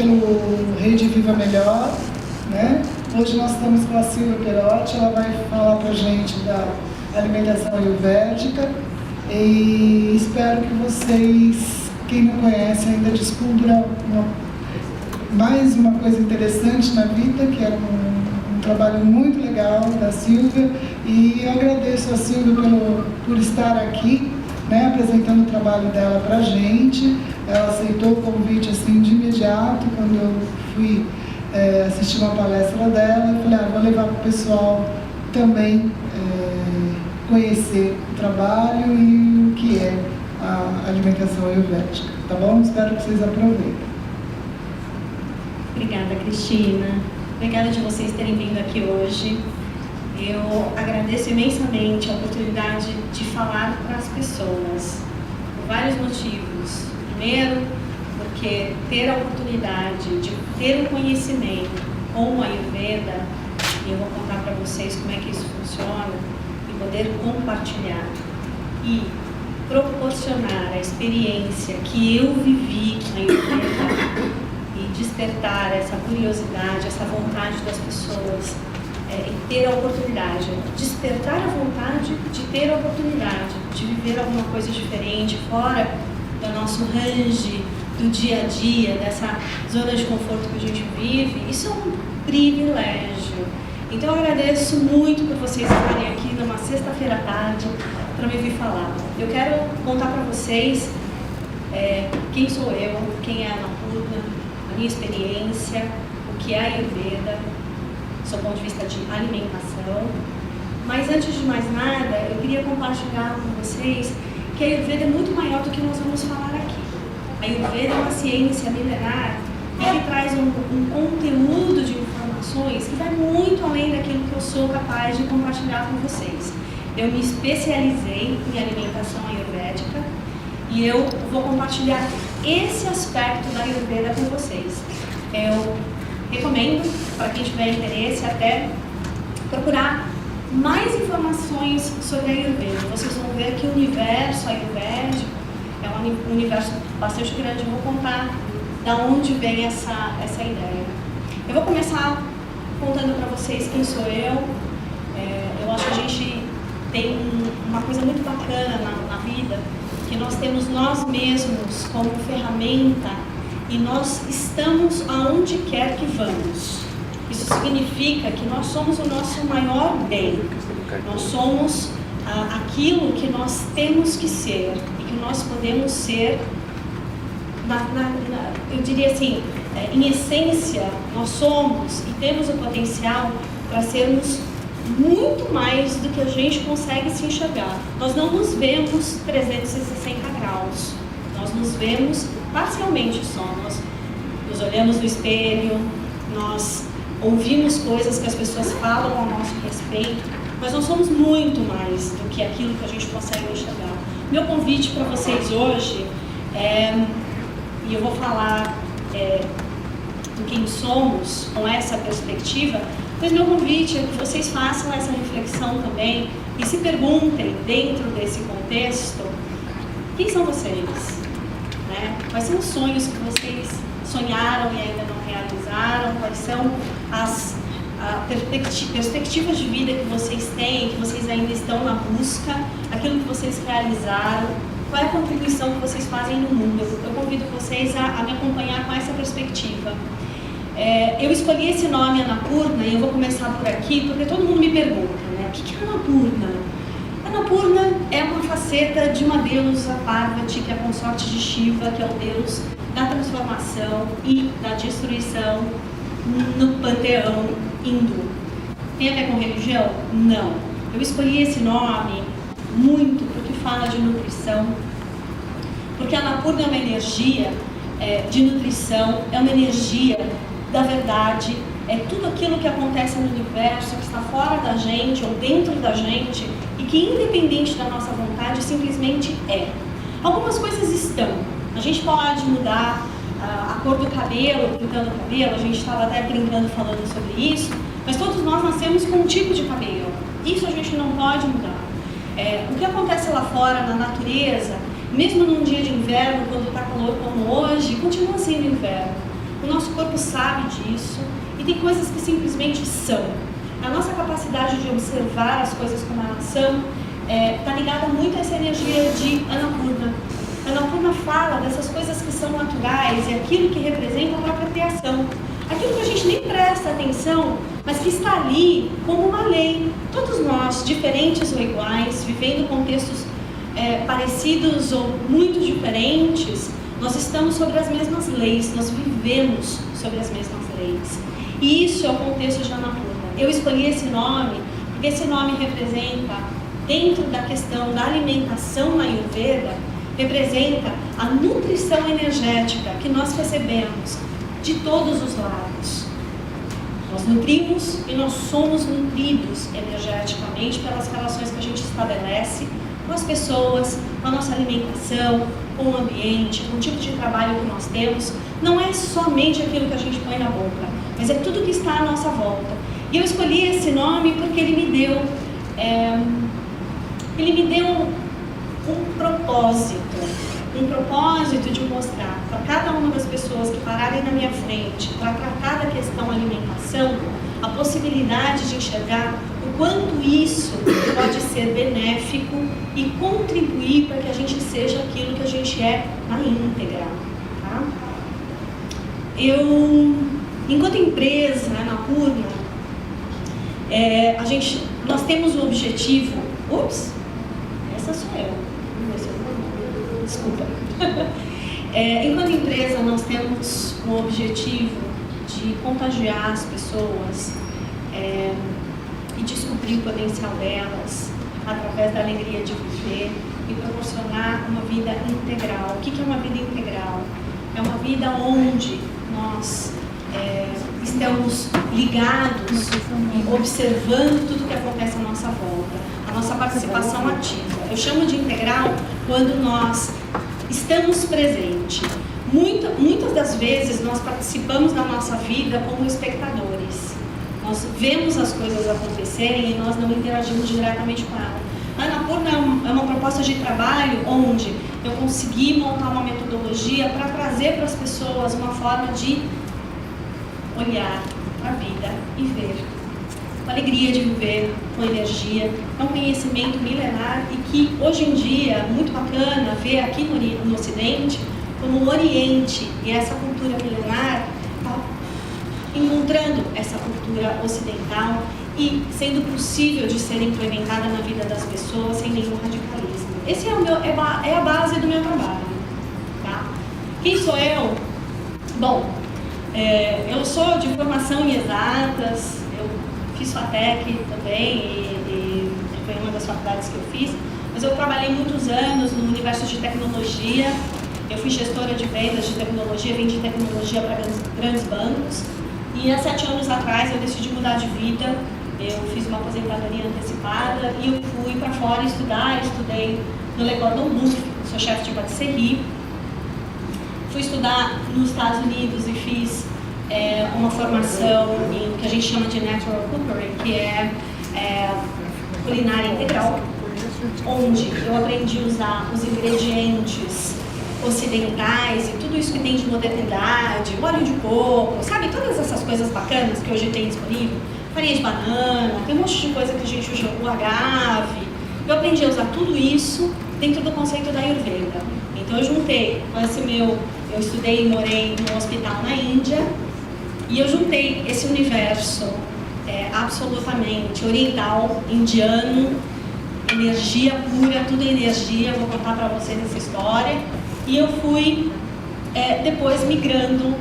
pelo Rede Viva Melhor, né? Hoje nós estamos com a Silvia Perotti, ela vai falar para a gente da alimentação ayurvédica e espero que vocês, quem não conhece, ainda descubra mais uma coisa interessante na vida, que é um trabalho muito legal da Silvia, e eu agradeço a Silvia por estar aqui, né, apresentando o trabalho dela para a gente. Ela aceitou o convite assim de imediato. Quando eu fui assistir uma palestra dela, eu falei, vou levar para o pessoal também conhecer o trabalho e o que é a alimentação ayurvédica, tá bom? Espero que vocês aproveitem. Obrigada, Cristina. Obrigada de vocês terem vindo aqui hoje. Eu agradeço imensamente a oportunidade de falar para as pessoas, por vários motivos. Primeiro, porque ter a oportunidade de ter o conhecimento com a Ayurveda, e eu vou contar para vocês como é que isso funciona, e poder compartilhar e proporcionar a experiência que eu vivi com a Ayurveda e despertar essa curiosidade, essa vontade das pessoas. E ter a oportunidade, despertar a vontade de ter a oportunidade de viver alguma coisa diferente, fora do nosso range, do dia a dia, dessa zona de conforto que a gente vive. Isso é um privilégio. Então eu agradeço muito por vocês estarem aqui numa sexta-feira à tarde para me vir falar. Eu quero contar para vocês quem sou eu, quem é a Annapurna, a minha experiência, o que é a Ayurveda, do ponto de vista de alimentação. Mas antes de mais nada, eu queria compartilhar com vocês que a Ayurveda é muito maior do que nós vamos falar aqui. A Ayurveda é uma ciência milenar e que traz um conteúdo de informações que vai muito além daquilo que eu sou capaz de compartilhar com vocês. Eu me especializei em alimentação ayurvédica e eu vou compartilhar esse aspecto da Ayurveda com vocês. Eu recomendo, para quem tiver interesse, até procurar mais informações sobre a Ayurveda. Vocês vão ver que o universo ayurvédico é um universo bastante grande. Eu vou contar da onde vem essa ideia. Eu vou começar contando para vocês quem sou eu. Eu acho que a gente tem uma coisa muito bacana na vida, que nós temos nós mesmos como ferramenta e nós estamos aonde quer que vamos. Isso significa que nós somos o nosso maior bem. Nós somos aquilo que nós temos que ser e que nós podemos ser, eu diria assim, em essência, nós somos e temos o potencial para sermos muito mais do que a gente consegue se enxergar. Nós não nos vemos 360 graus, nós nos vemos parcialmente só. Nós nos olhamos no espelho, nós ouvimos coisas que as pessoas falam ao nosso respeito, mas nós somos muito mais do que aquilo que a gente consegue enxergar. Meu convite para vocês hoje e eu vou falar do quem somos com essa perspectiva, mas meu convite é que vocês façam essa reflexão também e se perguntem, dentro desse contexto, quem são vocês? Quais são os sonhos que vocês sonharam e ainda não realizaram? Quais são as perspectivas de vida que vocês têm, que vocês ainda estão na busca? Aquilo que vocês realizaram? Qual é a contribuição que vocês fazem no mundo? Eu convido vocês a me acompanhar com essa perspectiva. Eu escolhi esse nome Annapurna e eu vou começar por aqui porque todo mundo me pergunta, o que é Annapurna? Annapurna é uma faceta de uma deusa Parvati, que é a consorte de Shiva, que é o deus da transformação e da destruição no panteão hindu. Tem a ver com religião? Não. Eu escolhi esse nome muito porque fala de nutrição, porque a Annapurna é uma energia de nutrição, é uma energia da verdade, é tudo aquilo que acontece no universo, que está fora da gente ou dentro da gente e que, independente da nossa vontade, simplesmente é. Algumas coisas estão. A gente pode mudar a cor do cabelo, pintando o cabelo, a gente estava até brincando falando sobre isso, mas todos nós nascemos com um tipo de cabelo. Isso a gente não pode mudar. O que acontece lá fora, na natureza, mesmo num dia de inverno, quando está calor como hoje, continua sendo inverno. O nosso corpo sabe disso, e tem coisas que simplesmente são. A nossa capacidade de observar as coisas como elas são está ligada muito a essa energia de Annapurna. Annapurna fala dessas coisas que são naturais e aquilo que representa a própria criação. Aquilo que a gente nem presta atenção, mas que está ali como uma lei. Todos nós, diferentes ou iguais, vivendo contextos parecidos ou muito diferentes, nós estamos sobre as mesmas leis, nós vivemos sobre as mesmas leis. E isso é o contexto de Annapurna. Eu escolhi esse nome porque esse nome representa, dentro da questão da alimentação na Ayurveda, representa a nutrição energética que nós recebemos de todos os lados. Nós nutrimos e nós somos nutridos energeticamente pelas relações que a gente estabelece com as pessoas, com a nossa alimentação, com o ambiente, com o tipo de trabalho que nós temos. Não é somente aquilo que a gente põe na boca, mas é tudo que está à nossa volta. E eu escolhi esse nome porque ele me deu um propósito de mostrar para cada uma das pessoas que pararem na minha frente para tratar da questão alimentação, a possibilidade de enxergar o quanto isso pode ser benéfico e contribuir para que a gente seja aquilo que a gente é na íntegra. Tá? Enquanto empresa, Annapurna, nós temos o objetivo... Essa sou eu. Desculpa. Enquanto empresa, nós temos o objetivo de contagiar as pessoas e descobrir o potencial delas através da alegria de viver e proporcionar uma vida integral. O que é uma vida integral? É uma vida onde nós estamos ligados e observando tudo que acontece à nossa volta, a nossa participação ativa. Eu chamo de integral quando nós estamos presentes. Muitas das vezes nós participamos da nossa vida como espectadores. Nós vemos as coisas acontecerem e nós não interagimos diretamente com ela. Annapurna é uma proposta de trabalho onde eu consegui montar uma metodologia para trazer para as pessoas uma forma de olhar para a vida e ver. Com alegria de viver, com energia. É um conhecimento milenar e que hoje em dia é muito bacana ver aqui no Ocidente como o Oriente e essa cultura milenar está encontrando essa cultura ocidental e sendo possível de ser implementada na vida das pessoas sem nenhum radicalismo. Esse é a base do meu trabalho. Tá? Quem sou eu? Bom, eu sou de formação em exatas, eu fiz FATEC também e foi uma das faculdades que eu fiz, mas eu trabalhei muitos anos no universo de tecnologia. Eu fui gestora de vendas de tecnologia, vendi tecnologia para grandes bancos e há 7 anos atrás eu decidi mudar de vida. Eu fiz uma aposentadoria antecipada e eu fui para fora estudei no Le Cordon Bleu, sou chefe de patisserie. Fui estudar nos Estados Unidos e fiz uma formação em que a gente chama de Natural Cookery, que é culinária integral, onde eu aprendi a usar os ingredientes ocidentais e tudo isso que tem de modernidade, óleo de coco, sabe? Todas essas coisas bacanas que hoje tem disponível, farinha de banana, tem um monte de coisa que a gente usa, o agave. Eu aprendi a usar tudo isso dentro do conceito da Ayurveda. Então eu juntei com esse eu estudei e morei num hospital na Índia, e eu juntei esse universo absolutamente oriental, indiano, energia pura, tudo energia, vou contar para vocês essa história. E eu fui depois migrando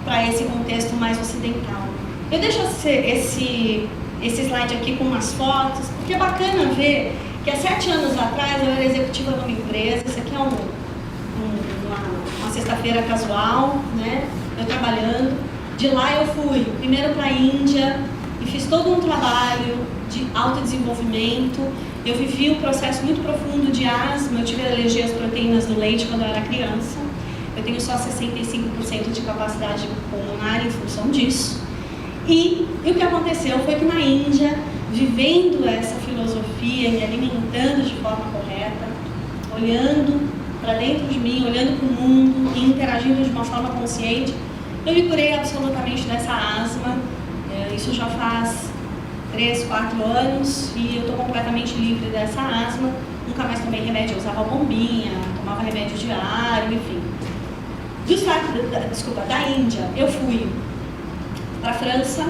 para esse contexto mais ocidental. Eu deixo esse slide aqui com umas fotos, porque é bacana ver que há 7 anos atrás eu era executiva numa empresa. Isso aqui é uma sexta-feira casual, né? Eu trabalhando. De lá eu fui primeiro para a Índia e fiz todo um trabalho de autodesenvolvimento. Eu vivi um processo muito profundo de asma. Eu tive alergia às proteínas do leite quando eu era criança. Eu tenho só 65% de capacidade pulmonar em função disso. E o que aconteceu foi que na Índia, vivendo essa filosofia, me alimentando de forma correta, olhando para dentro de mim, olhando para o mundo e interagindo de uma forma consciente, Eu me curei absolutamente dessa asma, isso já faz 3, 4 anos e eu estou completamente livre dessa asma. Nunca mais tomei remédio, eu usava bombinha, tomava remédio diário, enfim. Da Índia, eu fui para a França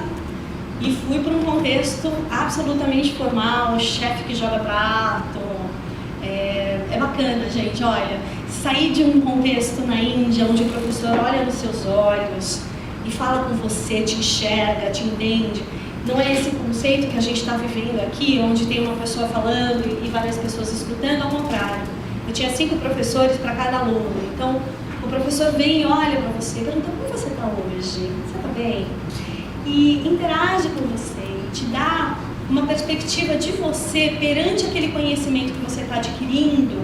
e fui para um contexto absolutamente formal, chefe que joga prato. É bacana, gente, olha, sair de um contexto na Índia onde o professor olha nos seus olhos e fala com você, te enxerga, te entende. Não é esse conceito que a gente está vivendo aqui, onde tem uma pessoa falando e várias pessoas escutando, ao contrário. Eu tinha 5 professores para cada aluno, então o professor vem e olha para você e pergunta: como você está hoje? Você está bem? E interage com você, te dá uma perspectiva de você perante aquele conhecimento que você está adquirindo,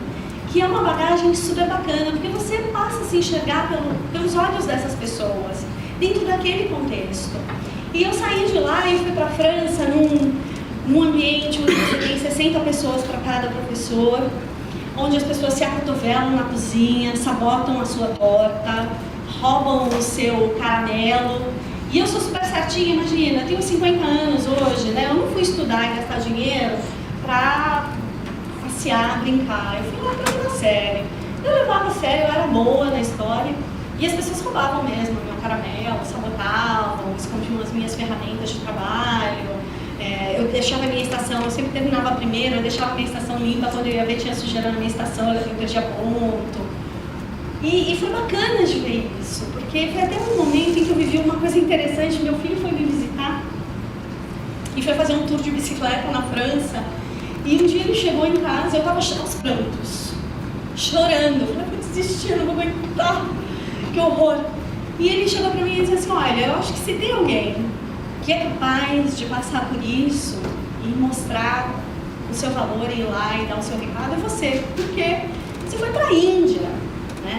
que é uma bagagem super bacana, porque você passa a se enxergar pelos olhos dessas pessoas, dentro daquele contexto. E eu saí de lá e fui para a França num ambiente onde você tem 60 pessoas para cada professor, onde as pessoas se acotovelam na cozinha, sabotam a sua torta, roubam o seu caramelo. E eu sou super certinha, imagina, eu tenho 50 anos hoje, né? Eu não fui estudar e gastar dinheiro para passear, brincar. Eu fui lá para levar a sério. Eu levava a sério, eu era boa na história. E as pessoas roubavam mesmo meu caramelo, sabotavam, escondiam as minhas ferramentas de trabalho. Eu deixava a minha estação, eu sempre terminava primeiro, eu deixava a minha estação limpa, quando eu ia ver tinha sujeira na minha estação, eu perdia ponto. E foi bacana de ver isso, porque foi até um momento em que eu vivi uma coisa interessante. Meu filho foi me visitar e foi fazer um tour de bicicleta na França. E um dia ele chegou em casa, eu estava aos prantos, chorando. Eu falei: vou desistir, eu não vou aguentar, que horror. E ele chegou para mim e disse assim: olha, eu acho que se tem alguém que é capaz de passar por isso e mostrar o seu valor, ir lá e dar o seu recado, é você. Porque você foi para a Índia.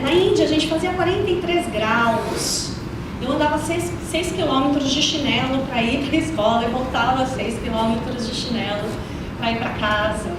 Na Índia a gente fazia 43 graus, eu andava 6 quilômetros de chinelo para ir para a escola e voltava 6 quilômetros de chinelo para ir para casa.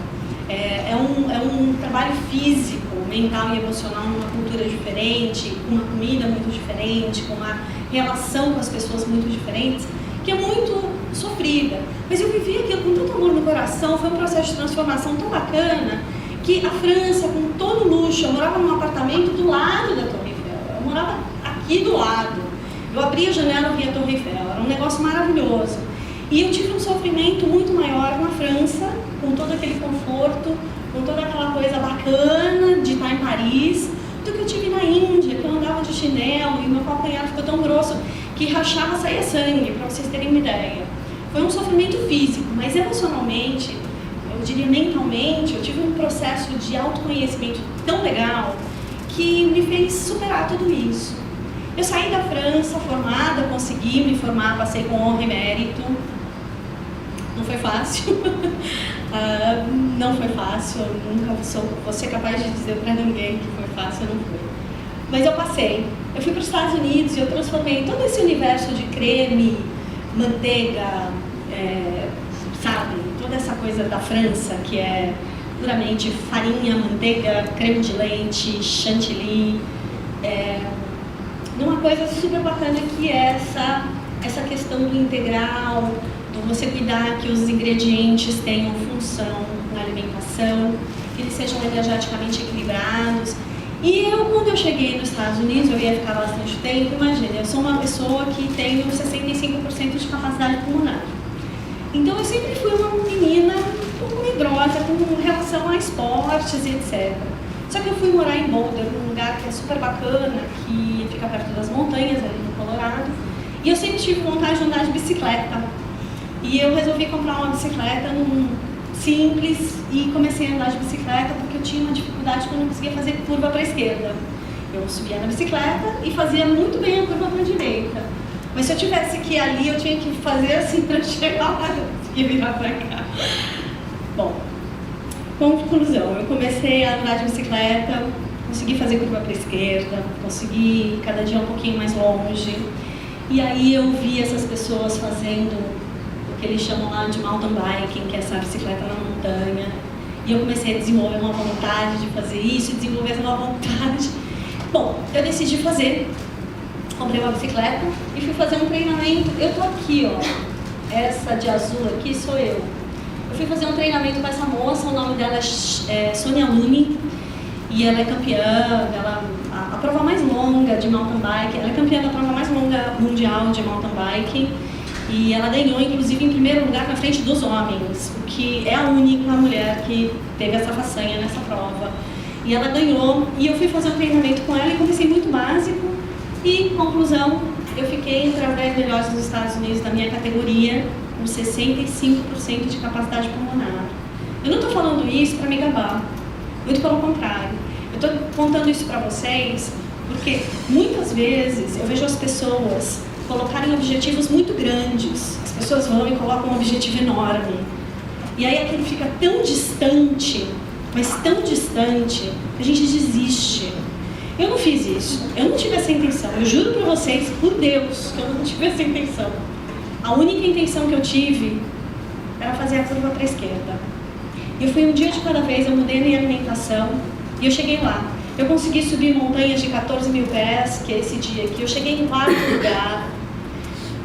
É um trabalho físico, mental e emocional numa cultura diferente, com uma comida muito diferente, com uma relação com as pessoas muito diferentes, que é muito sofrida. Mas eu vivi aquilo com tanto amor no coração, foi um processo de transformação tão bacana, que a França, com todo luxo, eu morava num apartamento do lado da Torre Eiffel, eu morava aqui do lado, eu abria a janela e via a Torre Eiffel, era um negócio maravilhoso. E eu tive um sofrimento muito maior na França, com todo aquele conforto, com toda aquela coisa bacana de estar em Paris, do que eu tive na Índia, que eu andava de chinelo e meu calcanhar ficou tão grosso que rachava, saía sangue, para vocês terem uma ideia. Foi um sofrimento físico, mas emocionalmente, eu diria mentalmente, eu tive um processo de autoconhecimento tão legal que me fez superar tudo isso. Eu saí da França formada, consegui me formar, passei com honra e mérito. Não foi fácil. Não foi fácil, eu nunca vou ser capaz de dizer para ninguém que foi fácil, não foi. Mas eu passei. Eu fui para os Estados Unidos e eu transformei todo esse universo de creme, manteiga, sabe? Toda essa coisa da França, que é puramente farinha, manteiga, creme de leite, chantilly, numa coisa super bacana que é essa questão do integral, do você cuidar que os ingredientes tenham função na alimentação, que eles sejam energeticamente equilibrados. E quando eu cheguei nos Estados Unidos, eu ia ficar bastante tempo, imagina, eu sou uma pessoa que tenho 65% de capacidade pulmonar. Então eu sempre fui uma menina um pouco medrosa com relação a esportes e etc. Só que eu fui morar em Boulder, num lugar que é super bacana, que fica perto das montanhas, ali no Colorado. E eu sempre tive vontade de andar de bicicleta. E eu resolvi comprar uma bicicleta simples e comecei a andar de bicicleta porque eu tinha uma dificuldade que eu não conseguia fazer curva para a esquerda. Eu subia na bicicleta e fazia muito bem a curva para a direita. Mas se eu tivesse que ir ali, eu tinha que fazer assim para chegar lá e virar para cá. Bom, conclusão, eu comecei a andar de bicicleta, consegui fazer curva para a esquerda, consegui ir cada dia um pouquinho mais longe. E aí eu vi essas pessoas fazendo o que eles chamam lá de mountain biking, que é essa bicicleta na montanha. E eu comecei a desenvolver uma vontade de fazer isso, desenvolver uma vontade. Bom, eu decidi fazer. comprei uma bicicleta e fui fazer um treinamento. Eu tô aqui, ó, essa de azul aqui sou eu. Eu fui fazer um treinamento com essa moça, o nome dela é Sônia Lune, e ela é campeã, a prova mais longa de mountain bike, ela é campeã da prova mais longa mundial de mountain bike, e ela ganhou, inclusive, em primeiro lugar na frente dos homens, o que é a única mulher que teve essa façanha nessa prova. E ela ganhou, e eu fui fazer um treinamento com ela e comecei muito básico, e, conclusão, eu fiquei entre as 10 melhores dos Estados Unidos da minha categoria, com 65% de capacidade pulmonar. Eu não estou falando isso para me gabar, muito pelo contrário. Eu estou contando isso para vocês porque muitas vezes eu vejo as pessoas colocarem objetivos muito grandes. As pessoas vão e colocam um objetivo enorme. E aí aquilo fica tão distante, mas tão distante, que a gente desiste. Eu não fiz isso, eu não tive essa intenção. Eu juro para vocês, por Deus, que eu não tive essa intenção. A única intenção que eu tive era fazer a curva para a esquerda. Eu fui um dia de cada vez, eu mudei a minha alimentação e eu cheguei lá. Eu consegui subir montanhas de 14 mil pés, que é esse dia aqui. Eu cheguei em quarto lugar,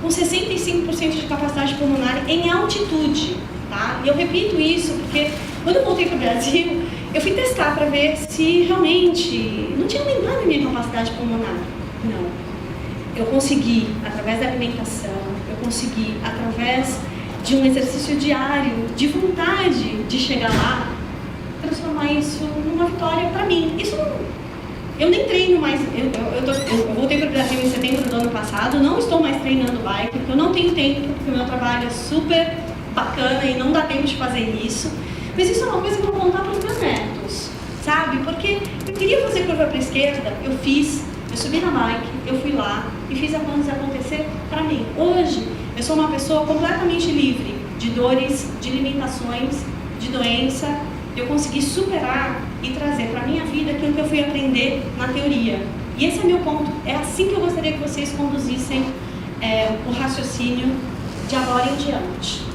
com 65% de capacidade pulmonar em altitude. Tá? E eu repito isso porque quando eu voltei para o Brasil, eu fui testar para ver se realmente não tinha aumentado a minha capacidade pulmonar. Não. Eu consegui, através da alimentação, eu consegui, através de um exercício diário, de vontade de chegar lá, transformar isso numa vitória para mim. Isso não, eu nem treino mais, eu voltei para o Brasil em setembro do ano passado, não estou mais treinando bike, porque eu não tenho tempo, porque o meu trabalho é super bacana e não dá tempo de fazer isso. Mas isso é uma coisa que eu vou contar para os meus netos, sabe? Porque eu queria fazer curva para a esquerda, eu fiz, eu subi na bike, eu fui lá e fiz a coisa acontecer para mim. Hoje, eu sou uma pessoa completamente livre de dores, de limitações, de doença. Eu consegui superar e trazer para a minha vida aquilo que eu fui aprender na teoria. E esse é meu ponto. É assim que eu gostaria que vocês conduzissem o raciocínio de agora em diante.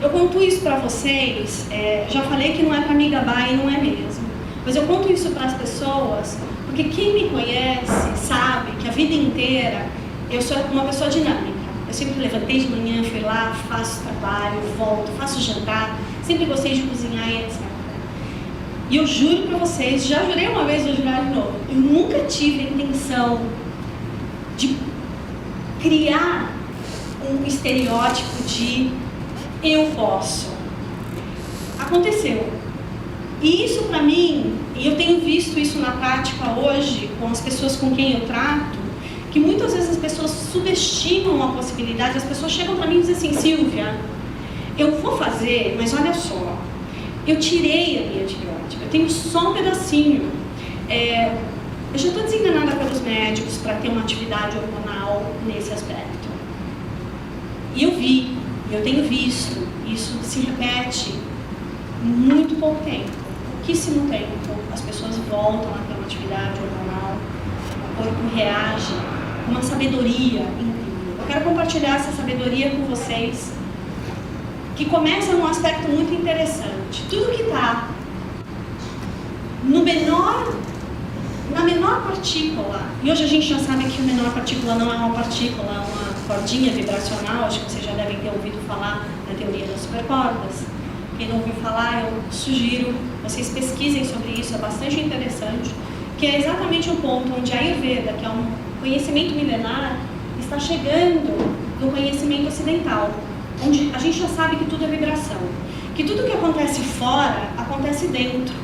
Eu conto isso para vocês, já falei que não é para me gabar e não é mesmo. Mas eu conto isso para as pessoas porque quem me conhece sabe que a vida inteira eu sou uma pessoa dinâmica. Eu sempre levantei de manhã, fui lá, faço trabalho, volto, faço jantar, sempre gostei de cozinhar e etc. E eu juro para vocês, já jurei uma vez, vou jurar de novo, eu nunca tive a intenção de criar um estereótipo de eu posso. Aconteceu. E isso para mim, e eu tenho visto isso na prática hoje, com as pessoas com quem eu trato, que muitas vezes as pessoas subestimam a possibilidade, as pessoas chegam para mim e dizem assim, Silvia, eu vou fazer, mas olha só, eu tirei a minha antibiótica, eu tenho só um pedacinho. Eu já estou desenganada pelos médicos para ter uma atividade hormonal nesse aspecto. E eu tenho visto, isso se repete muito pouco tempo, pouquíssimo tempo, as pessoas voltam a ter uma atividade hormonal, o corpo reage com uma sabedoria incrível. Eu quero compartilhar essa sabedoria com vocês, que começa num aspecto muito interessante. Tudo que está na menor partícula, e hoje a gente já sabe que a menor partícula não é uma partícula, é uma cordinha vibracional, acho que vocês já devem ter ouvido falar na teoria das supercordas. Quem não ouviu falar, eu sugiro, vocês pesquisem sobre isso, é bastante interessante, que é exatamente o ponto onde a Ayurveda, que é um conhecimento milenar, está chegando no conhecimento ocidental, onde a gente já sabe que tudo é vibração, que tudo que acontece fora, acontece dentro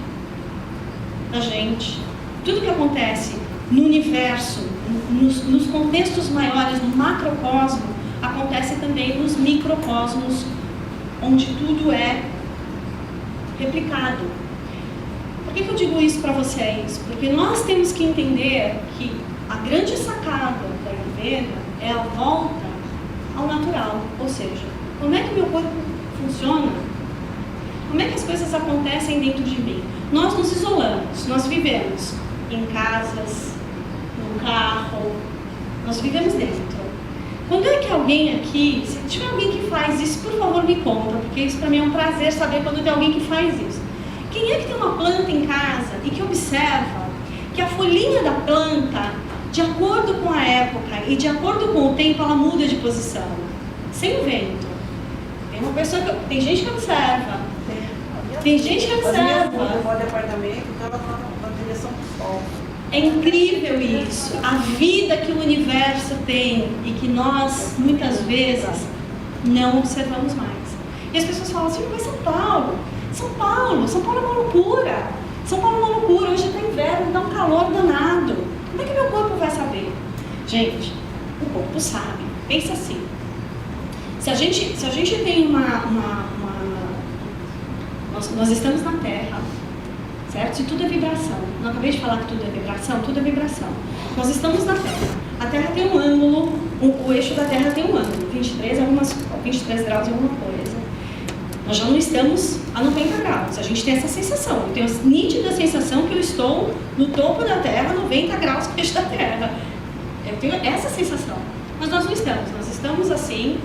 da gente. Tudo que acontece no universo, nos contextos maiores, no macrocosmo, acontece também nos microcosmos, onde tudo é replicado. Por que eu digo isso para vocês? Porque nós temos que entender que a grande sacada da Ayurveda é a volta ao natural, ou seja, como é que o meu corpo funciona? Como é que as coisas acontecem dentro de mim? Nós nos isolamos, nós vivemos em casas, no carro, nós vivemos dentro. Quando é que alguém aqui, se tiver alguém que faz isso, por favor me conta, porque isso para mim é um prazer saber quando tem alguém que faz isso. Quem é que tem uma planta em casa e que observa que a folhinha da planta de acordo com a época e de acordo com o tempo, ela muda de posição. Sem o vento. Tem gente que observa. Tem gente que observa. Eu vou de apartamento, então ela está na direção do sol. É incrível isso. A vida que o universo tem e que nós, muitas vezes, não observamos mais. E as pessoas falam assim, mas São Paulo é uma loucura. São Paulo é uma loucura, hoje está inverno, dá um calor danado. Como é que meu corpo vai saber? Gente, o corpo sabe. Pensa assim. Se a gente tem nós estamos na Terra, certo? Se tudo é vibração. Não acabei de falar que tudo é vibração? Tudo é vibração. Nós estamos na Terra. A Terra tem um ângulo, o eixo da Terra tem um ângulo, 23 graus e alguma coisa. Nós já não estamos a 90 graus. A gente tem essa sensação. Eu tenho a nítida sensação que eu estou no topo da Terra, 90 graus do eixo da Terra. Eu tenho essa sensação. Mas nós não estamos. Nós estamos assim,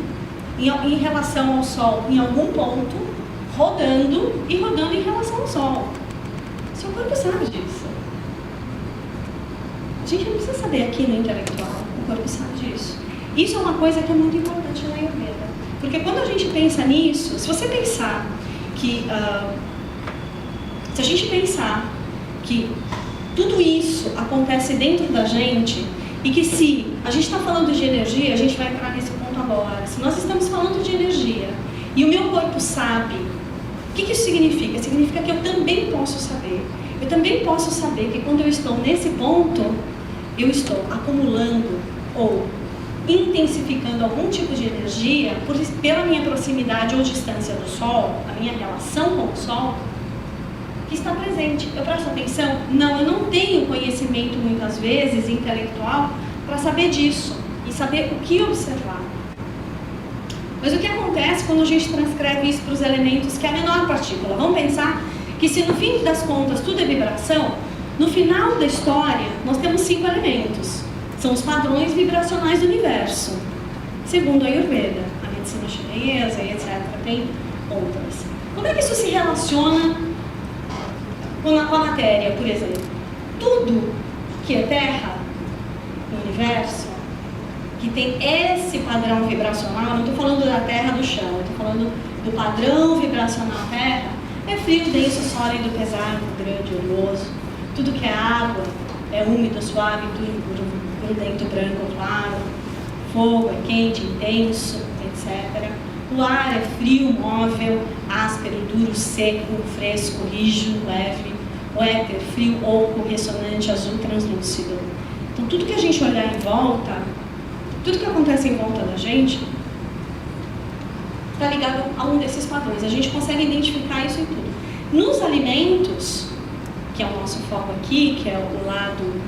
em relação ao Sol, em algum ponto, rodando em relação ao Sol. Seu corpo sabe disso. A gente não precisa saber aqui no intelectual. O corpo sabe disso. Isso é uma coisa que é muito importante na Ayurveda. Porque quando a gente pensa nisso, se você pensar que... se a gente pensar que tudo isso acontece dentro da gente e que se a gente está falando de energia, a gente vai entrar nesse ponto agora. Se nós estamos falando de energia e o meu corpo sabe, o que isso significa? Significa que eu também posso saber. Eu também posso saber que quando eu estou nesse ponto, eu estou acumulando ou intensificando algum tipo de energia pela minha proximidade ou distância do Sol, a minha relação com o Sol, que está presente. Eu presto atenção? Não, eu não tenho conhecimento muitas vezes intelectual para saber disso e saber o que observar. Mas o que acontece quando a gente transcreve isso para os elementos, que é a menor partícula? Vamos pensar que se no fim das contas tudo é vibração, no final da história nós temos 5 elementos. São os padrões vibracionais do universo. Segundo a Ayurveda, a medicina chinesa e etc. Tem outras. Como é que isso se relaciona com a matéria, por exemplo? Tudo que é terra no universo, que tem esse padrão vibracional, eu não estou falando da terra do chão, eu estou falando do padrão vibracional terra, é frio, denso, sólido, pesado, grande, oleoso. Tudo que é água é úmido, suave, grudento, branco, claro. Fogo é quente, intenso, etc. O ar é frio, móvel, áspero, duro, seco, fresco, rígido, leve. O éter, frio, oco, ressonante, azul, translúcido. Então, tudo que a gente olhar em volta, tudo que acontece em volta da gente, está ligado a um desses padrões. A gente consegue identificar isso em tudo. Nos alimentos, que é o nosso foco aqui, que é o lado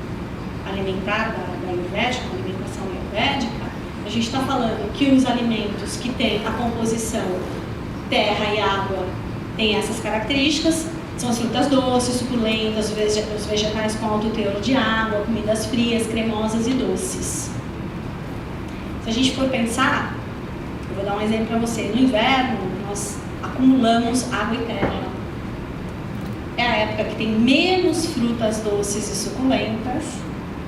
alimentar da Ayurvédica, a alimentação ayurvédica, a gente está falando que os alimentos que têm a composição terra e água têm essas características, são as frutas doces, suculentas, os vegetais com alto teor de água, comidas frias, cremosas e doces. Se a gente for pensar, eu vou dar um exemplo para você, no inverno nós acumulamos água e terra. É a época que tem menos frutas doces e suculentas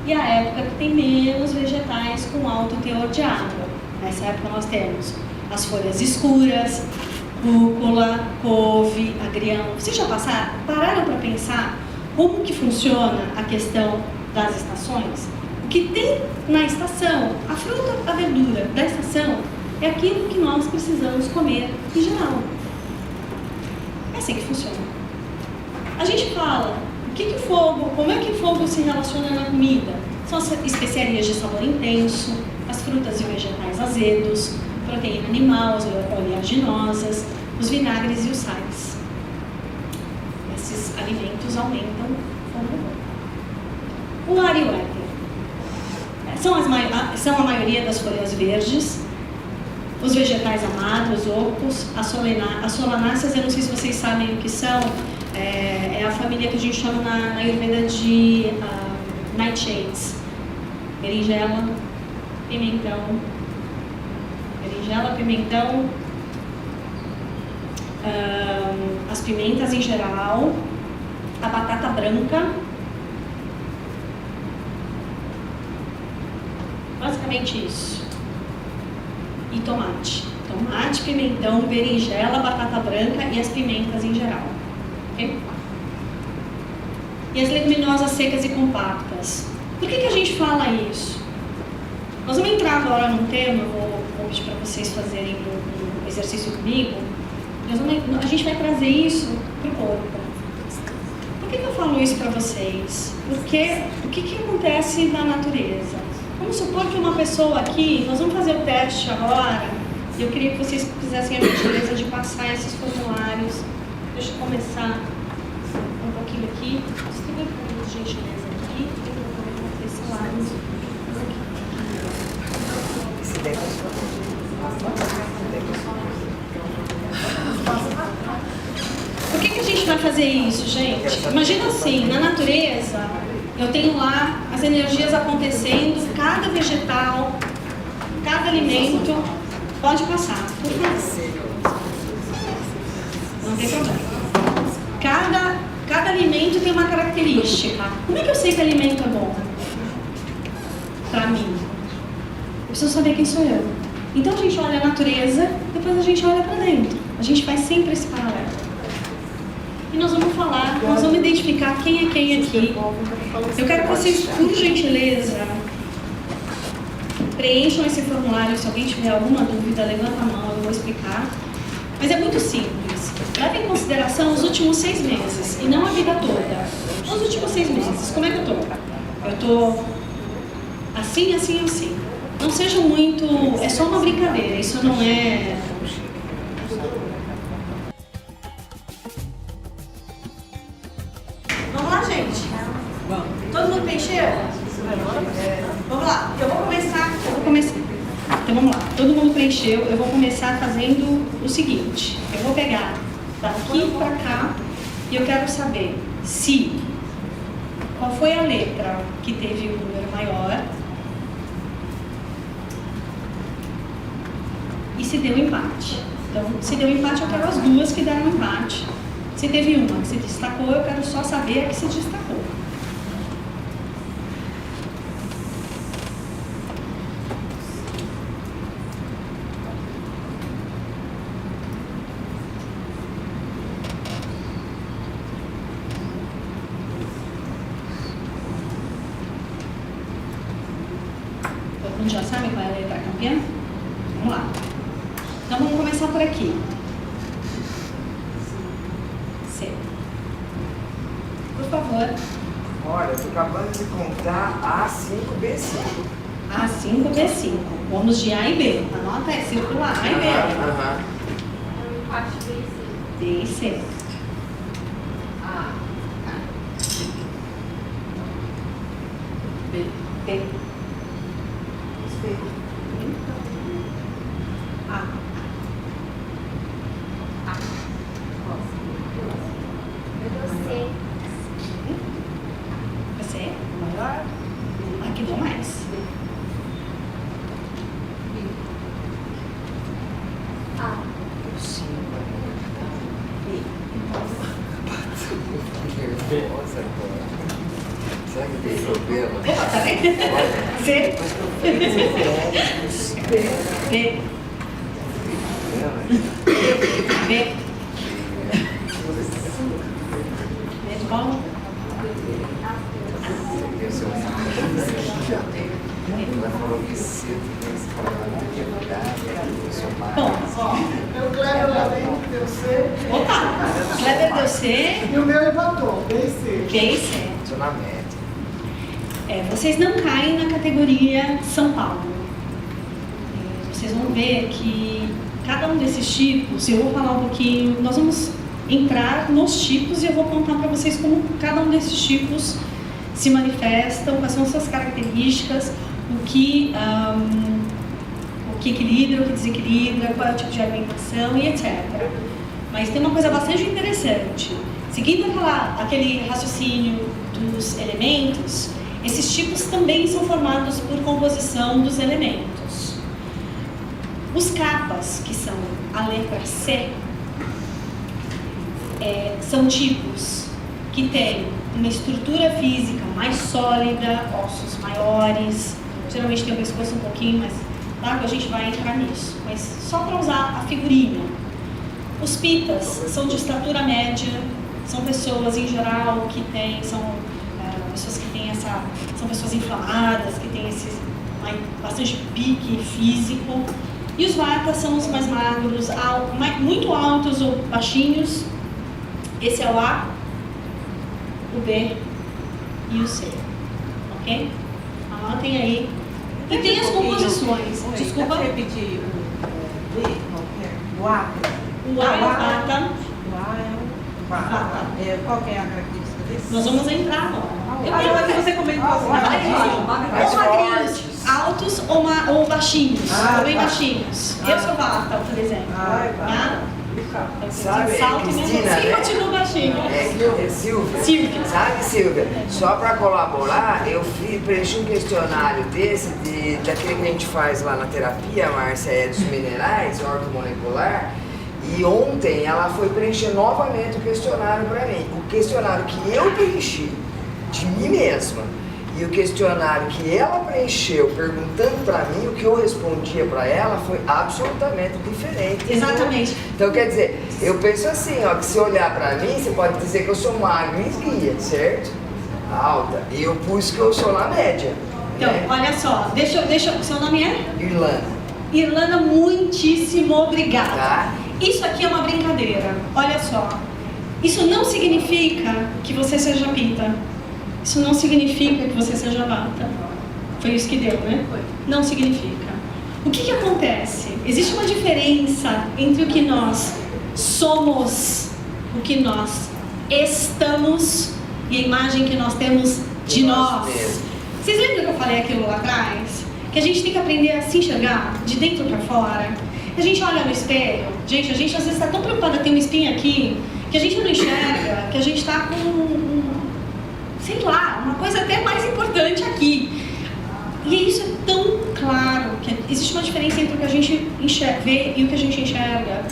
e a época que tem menos vegetais com alto teor de água. Nessa época nós temos as folhas escuras, rúcula, couve, agrião. Vocês já pararam para pensar como que funciona a questão das estações? O que tem na estação, a fruta, a verdura da estação, é aquilo que nós precisamos comer em geral. É assim que funciona. A gente fala, como é que o fogo se relaciona na comida? São as especiarias de sabor intenso, as frutas e vegetais azedos, proteína animal, as oleaginosas, os vinagres e os sais. Esses alimentos aumentam o fogo. O ar e o éter. São a maioria das folhas verdes, os vegetais amados, ocos, as solanáceas, eu não sei se vocês sabem o que são, é a família que a gente chama na Ayurveda de nightshades. Berinjela, pimentão, as pimentas em geral, a batata branca, basicamente isso. E tomate. Tomate, pimentão, berinjela, batata branca e as pimentas em geral. Okay? E as leguminosas secas e compactas. Por que a gente fala isso? Nós vamos entrar agora num tema, vou pedir para vocês fazerem um exercício comigo. A gente vai trazer isso para o corpo. Por que eu falo isso para vocês? Porque o que acontece na natureza? Vamos supor que uma pessoa aqui, nós vamos fazer o teste agora, e eu queria que vocês fizessem a gentileza de passar esses formulários. Deixa eu começar um pouquinho aqui. Distribui por gentileza aqui, e eu vou colocar esse lado. Por que a gente vai fazer isso, gente? Imagina assim, na natureza, eu tenho lá as energias acontecendo, cada vegetal, cada alimento, pode passar, por favor. Não tem problema. Cada alimento tem uma característica. Como é que eu sei que alimento é bom? Pra mim. Eu preciso saber quem sou eu. Então a gente olha a natureza, depois a gente olha pra dentro. A gente faz sempre esse paralelo. E nós vamos falar, nós vamos identificar quem é quem aqui. Eu quero que vocês, por gentileza, preencham esse formulário. Se alguém tiver alguma dúvida, levanta a mão, eu vou explicar. Mas é muito simples. Leve em consideração os últimos 6 meses, e não a vida toda. Os últimos 6 meses, como é que eu tô? Eu tô assim, assim, assim. Não seja muito... É só uma brincadeira, isso não é... Vamos lá, gente? Vamos. Todo mundo preencheu? Vamos lá, eu vou começar. Então vamos lá, todo mundo preencheu. Eu vou começar fazendo o seguinte. Eu vou pegar daqui pra cá e eu quero saber qual foi a letra que teve o número maior e se deu empate. Então, se deu empate, eu quero as duas que deram empate. Se teve uma que se destacou, eu quero só saber a que se destacou. Todo mundo já sabe qual é a letra campeã? Vamos lá. Então vamos começar por aqui. C. Por favor. Olha, eu tô acabando de contar A5B5. A5, B5. Vamos de A e B. Anota aí, circular A e B. Aham. B e C. B. B. A. Você? Maior? Aqui deu mais. Nossa, será que tem problema? Opa, tá vendo? C. B. B. B de bola? Ela falou que cedo tem esse problema de quebrar, eu sou mais. Bom, Eu, Cleber, além deu C. opa! Kleber deu C. E o meu empatou, B e C. B e C. Estou na média. Vocês não caem na categoria São Paulo. Vocês vão ver que cada um desses tipos, eu vou falar um pouquinho, nós vamos entrar nos tipos e eu vou contar para vocês como cada um desses tipos se manifestam, quais são suas características, o que equilibra, o que desequilibra, qual é o tipo de alimentação e etc. Mas tem uma coisa bastante interessante. Seguindo aquele raciocínio dos elementos, esses tipos também são formados por composição dos elementos. Os capas, que são a letra C, são tipos que têm uma estrutura física mais sólida, ossos maiores, geralmente tem o pescoço um pouquinho mais largo, a gente vai entrar nisso. Mas só para usar a figurinha. Os pitas são de estatura média, são pessoas em geral que têm, são pessoas que têm são pessoas inflamadas, que têm bastante pique físico. E os vatas são os mais magros, muito altos ou baixinhos. Esse é o A, o B e o C. Ok? Anotem aí. E tem as composições. Desculpa. Dá pra repetir o B, o A? O A é o vata. O A é o vata. Qual que é a característica desse? Nós vamos entrar agora. Mas você comentou assim. Ou magrinhos, altos ou baixinhos, ou bem baixinhos. Eu sou vata, por exemplo. Tá? Sabe, Salto mesmo Cristina, assim, né? continuo baixinho. Silvia. Sabe, Silvia? Só para colaborar, eu preenchi um questionário daquele que a gente faz lá na terapia, Márcia, dos minerais, ortomolecular. E ontem ela foi preencher novamente o questionário para mim. O questionário que eu preenchi de mim mesma e o questionário que ela preencheu perguntando para mim, o que eu respondia para ela foi absolutamente diferente. Exatamente. Então, quer dizer, eu penso assim, ó, que se olhar para mim, você pode dizer que eu sou magro e esguia, certo? Alta. E eu pus que eu sou na média. Então, né? olha só, seu nome é? Irlanda. Irlanda, muitíssimo obrigada. Tá? Isso aqui é uma brincadeira. Olha só. Isso não significa que você seja pita. Isso não significa que você seja vata. Foi isso que deu, né? Não significa. O que acontece? Existe uma diferença entre o que nós somos, o que nós estamos e a imagem que nós temos de nós. Vocês lembram que eu falei aquilo lá atrás? Que a gente tem que aprender a se enxergar de dentro para fora. A gente olha no espelho, a gente às vezes está tão preocupada em ter uma espinha aqui, que a gente não enxerga, que a gente está com, sei lá, uma coisa até mais importante aqui. E isso é tão claro, que existe uma diferença entre o que a gente vê e o que a gente enxerga.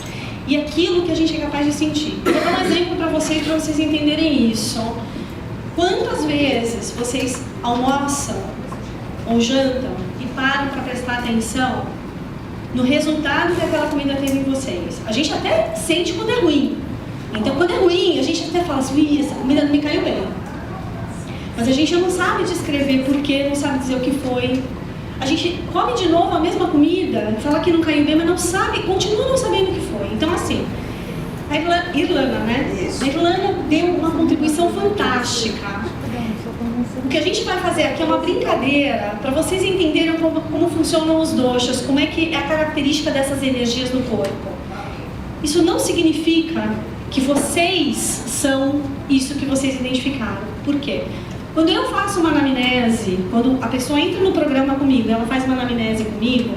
E aquilo que a gente é capaz de sentir. Eu vou dar um exemplo para vocês entenderem isso. Quantas vezes vocês almoçam ou jantam e param para prestar atenção no resultado que aquela comida teve em vocês? A gente até sente quando é ruim. Então, quando é ruim, a gente até fala assim, essa comida não me caiu bem. Mas a gente não sabe descrever porquê, não sabe dizer o que foi. A gente come de novo a mesma comida, fala que não caiu bem, mas não sabe, continua não sabendo o que foi. Então, assim, a Irlanda, né? Isso. A Irlanda deu uma contribuição fantástica. O que a gente vai fazer aqui é uma brincadeira para vocês entenderem como funcionam os doshas, como é que é a característica dessas energias no corpo. Isso não significa que vocês são isso que vocês identificaram. Por quê? Quando eu faço uma anamnese, quando a pessoa entra no programa comigo, ela faz uma anamnese comigo,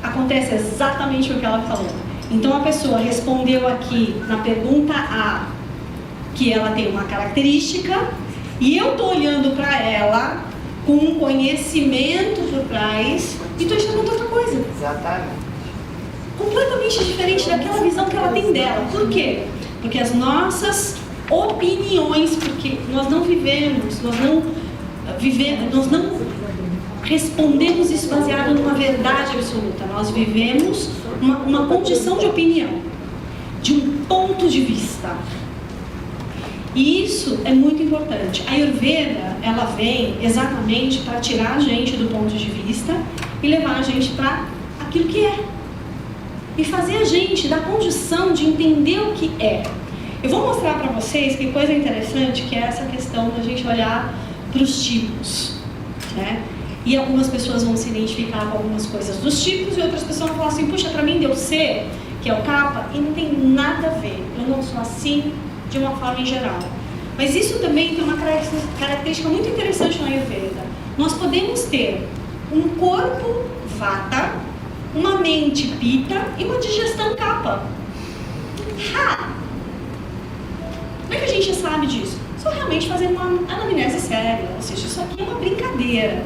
acontece exatamente o que ela falou. Então a pessoa respondeu aqui na pergunta A que ela tem uma característica e eu estou olhando para ela com um conhecimento por trás e estou enxergando outra coisa. Exatamente. Completamente diferente daquela visão que ela tem dela. Por quê? Porque as nossas opiniões, porque nós não respondemos isso baseado numa verdade absoluta. Nós vivemos uma condição de opinião, de um ponto de vista. E isso é muito importante. A Ayurveda, ela vem exatamente para tirar a gente do ponto de vista e levar a gente para aquilo que é. E fazer a gente da condição de entender o que é. Eu vou mostrar para vocês que coisa interessante, que é essa questão da gente olhar para os tipos, né? E algumas pessoas vão se identificar com algumas coisas dos tipos e outras pessoas vão falar assim, puxa, para mim deu C, que é o kapha, e não tem nada a ver. Eu não sou assim de uma forma em geral. Mas isso também tem uma característica muito interessante na Ayurveda. Nós podemos ter um corpo vata, uma mente pita e uma digestão kapha. Como é que a gente sabe disso? Só realmente fazer uma anamnese séria, ou seja, isso aqui é uma brincadeira.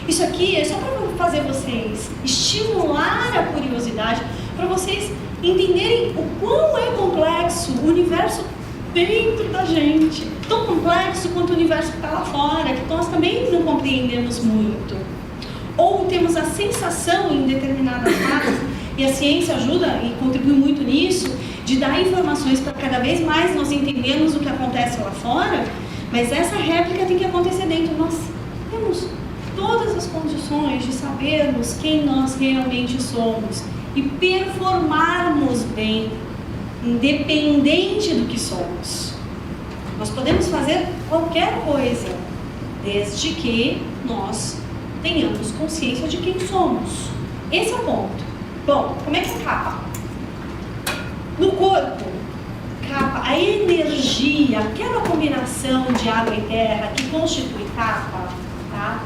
Isso aqui é só para fazer vocês estimular a curiosidade, para vocês entenderem o quão é complexo o universo dentro da gente. Tão complexo quanto o universo que está lá fora, que nós também não compreendemos muito. ou temos a sensação em determinadas fases, e a ciência ajuda e contribui muito nisso, de dar informações para cada vez mais nós entendermos o que acontece lá fora, mas essa réplica tem que acontecer dentro. Nós temos todas as condições de sabermos quem nós realmente somos e performarmos bem, independente do que somos. Nós podemos fazer qualquer coisa, desde que nós tenhamos consciência de quem somos. Esse é o ponto. Bom, como é que é capa? No corpo, capa, a energia, aquela combinação de água e terra que constitui capa, tá?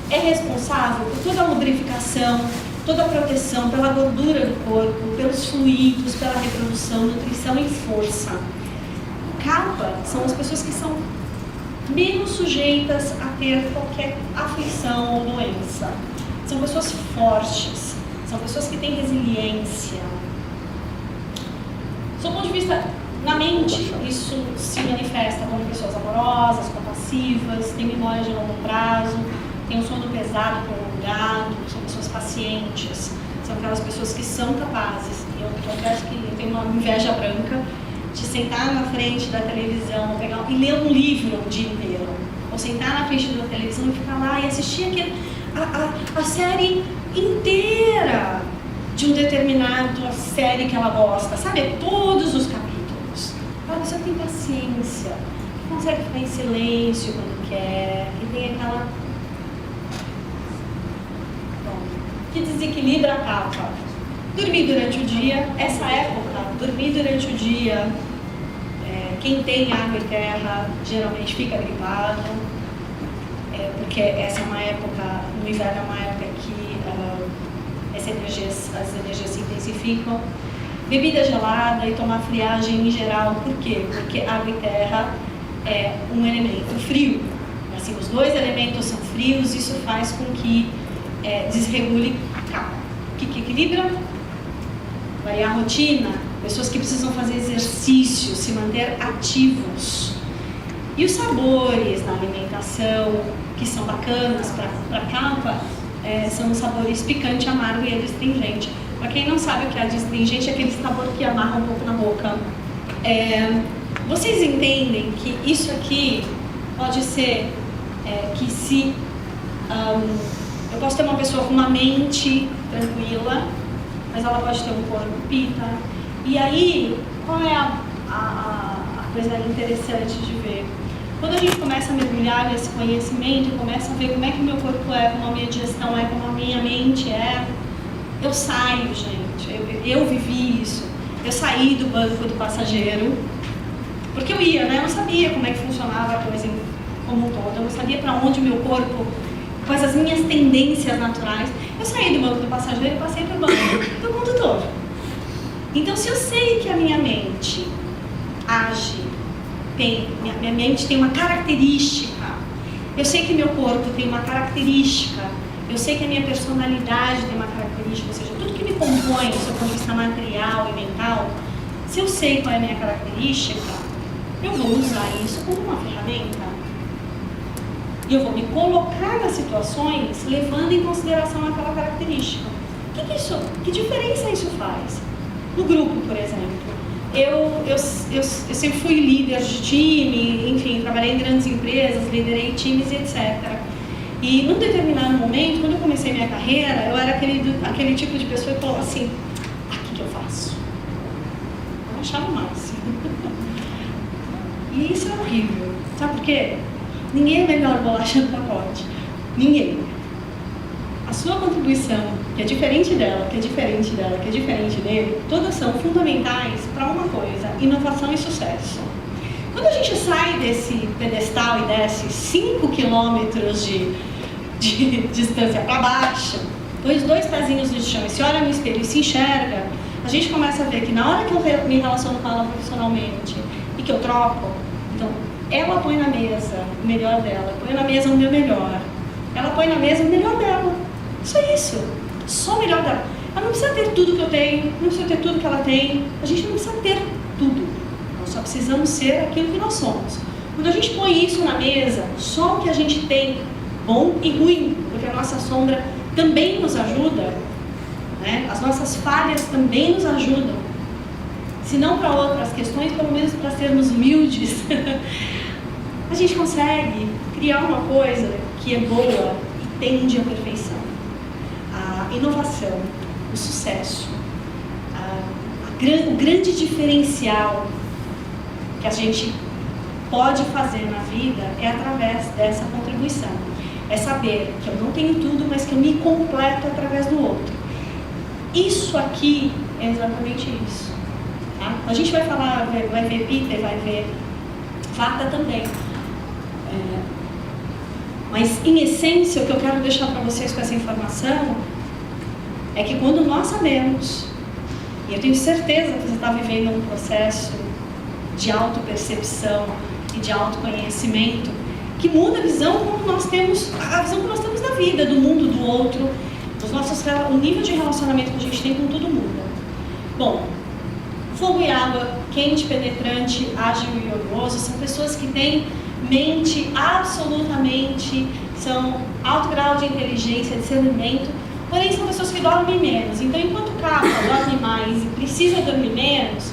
É responsável por toda a lubrificação, toda a proteção pela gordura do corpo, pelos fluidos, pela reprodução, nutrição e força. Capa são as pessoas que são menos sujeitas a ter qualquer aflição ou doença. São pessoas fortes, são pessoas que têm resiliência. Do ponto de vista na mente, isso se manifesta como pessoas amorosas, compassivas, têm memória de longo prazo, têm um sono pesado, prolongado, são pessoas pacientes, são aquelas pessoas que são capazes. Eu confesso que eu tenho uma inveja branca de sentar na frente da televisão e ler um livro o dia inteiro, ou sentar na frente da televisão e ficar lá e assistir a série inteira de um determinado série que ela gosta, sabe? Todos os capítulos. A pessoa tem paciência, que consegue ficar em silêncio quando quer, que tem aquela... Bom, que desequilibra a capa. Dormir durante o dia, essa época, dormir durante o dia, quem tem água e terra geralmente fica gripado, porque essa é uma época, no inverno é uma época que as energias se intensificam. Bebida gelada e tomar friagem em geral, por quê? Porque água e terra é um elemento frio. Assim, os dois elementos são frios, isso faz com que desregule a capa. O que equilibra? Variar a rotina, pessoas que precisam fazer exercício, se manter ativos. E os sabores na alimentação, que são bacanas para a capa, são os sabores picante, amargo e adstringente. Para quem não sabe o que é adstringente, é aquele sabor que amarra um pouco na boca. Vocês entendem que isso aqui pode ser que se... eu posso ter uma pessoa com uma mente tranquila, mas ela pode ter um corpo pita. E aí, qual é a coisa interessante de ver? Quando a gente começa a mergulhar nesse conhecimento, começa a ver como é que o meu corpo é, como a minha digestão é, como a minha mente é, eu saio, gente. Eu vivi isso. Eu saí do banco do passageiro, porque eu ia, né? Eu não sabia como é que funcionava a coisa como um todo. Eu não sabia para onde o meu corpo, quais as minhas tendências naturais. Eu saí do banco do passageiro e passei para o banco do condutor. Então, se eu sei que a minha mente age, minha mente tem uma característica, eu sei que meu corpo tem uma característica, eu sei que a minha personalidade tem uma característica, ou seja, tudo que me compõe do seu ponto de vista material e mental, se eu sei qual é a minha característica, eu vou usar isso como uma ferramenta. E eu vou me colocar nas situações levando em consideração aquela característica. Que diferença isso faz? No grupo, por exemplo, eu sempre fui líder de time, enfim, trabalhei em grandes empresas, liderei times, etc. E num determinado momento, quando eu comecei minha carreira, eu era aquele tipo de pessoa que falava assim, o que eu faço? Eu achava o máximo. E isso é horrível. Sabe por quê? Ninguém é melhor bolacha do pacote. Ninguém. A sua contribuição, que é diferente dela, que é diferente dela, que é diferente dele, todas são fundamentais para uma coisa, inovação e sucesso. Quando a gente sai desse pedestal e desce 5 quilômetros de distância para baixo, dois pezinhos no chão, e se olha no espelho e se enxerga, a gente começa a ver que na hora que eu me relaciono com ela profissionalmente e que eu troco, então, ela põe na mesa o melhor dela, põe na mesa o meu melhor. Ela põe na mesa o melhor dela. Só isso. Só o melhor dela. Ela não precisa ter tudo que eu tenho, não precisa ter tudo que ela tem. A gente não precisa ter tudo. Nós só precisamos ser aquilo que nós somos. Quando a gente põe isso na mesa, só o que a gente tem bom e ruim, porque a nossa sombra também nos ajuda, né? As nossas falhas também nos ajudam. Se não para outras questões, pelo menos para sermos humildes, a gente consegue criar uma coisa que é boa e tende à perfeição. A inovação, o sucesso, o grande diferencial que a gente pode fazer na vida é através dessa contribuição. É saber que eu não tenho tudo, mas que eu me completo através do outro. Isso aqui é exatamente isso. Tá? A gente vai falar, vai ver Pitta e vai ver Vata também. Mas, em essência, o que eu quero deixar para vocês com essa informação é que quando nós sabemos, e eu tenho certeza que você está vivendo um processo de autopercepção e de autoconhecimento, que muda a visão como nós temos, a visão que nós temos da vida, do mundo, do outro, o nível de relacionamento que a gente tem com tudo muda. Bom, fogo e água, quente, penetrante, ágil e orgulhoso, são pessoas que têm mente absolutamente, são alto grau de inteligência, discernimento, porém são pessoas que dormem menos. Então, enquanto o Kapha dorme mais e precisa dormir menos,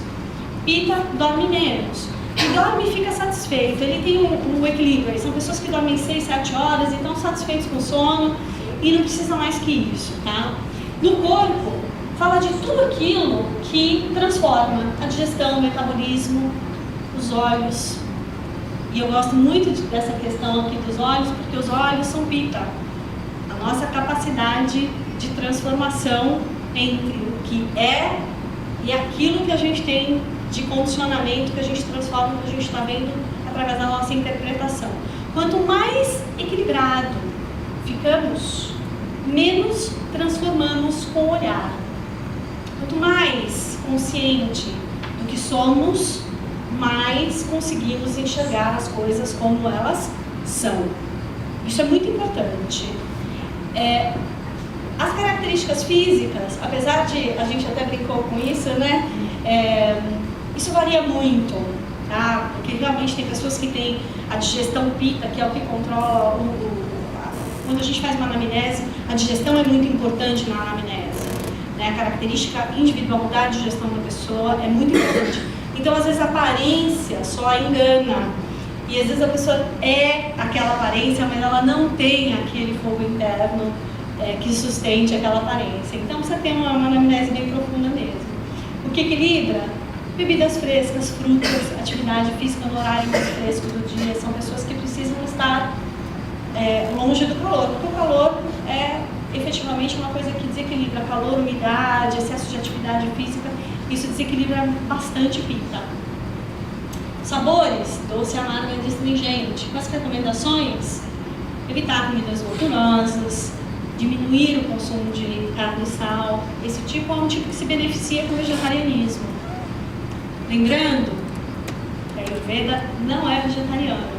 Pitta dorme menos. E dorme e fica satisfeito. Ele tem um equilíbrio. São pessoas que dormem 6, 7 horas e estão satisfeitos com o sono e não precisam mais que isso, tá? No corpo, fala de tudo aquilo que transforma a digestão, o metabolismo, os olhos. E eu gosto muito dessa questão aqui dos olhos, porque os olhos são Pitta. A nossa capacidade de transformação entre o que é e aquilo que a gente tem de condicionamento, que a gente transforma, que a gente está vendo através da nossa interpretação. Quanto mais equilibrado ficamos, menos transformamos com o olhar. Quanto mais consciente do que somos, mais conseguimos enxergar as coisas como elas são. Isso é muito importante. As características físicas, apesar de a gente até brincou com isso, né? Isso varia muito, tá? Porque realmente tem pessoas que têm a digestão Pitta, que é o que controla quando a gente faz uma anamnese, a digestão é muito importante na anamnese, né? A característica, individualidade de gestão da pessoa é muito importante. Então, às vezes, a aparência só engana. E às vezes a pessoa é aquela aparência, mas ela não tem aquele fogo interno que sustente aquela aparência. Então, precisa ter uma anamnese bem profunda mesmo. O que equilibra? Bebidas frescas, frutas, atividade física no horário mais fresco do dia. São pessoas que precisam estar longe do calor, porque o calor é efetivamente uma coisa que desequilibra calor, umidade, excesso de atividade física. Isso desequilibra bastante Pitta. Sabores, doce, amargo e astringente. Com as recomendações, evitar comidas gorduras, diminuir o consumo de carne e sal. Esse tipo é um tipo que se beneficia com o vegetarianismo. Lembrando, que a Ayurveda não é vegetariana.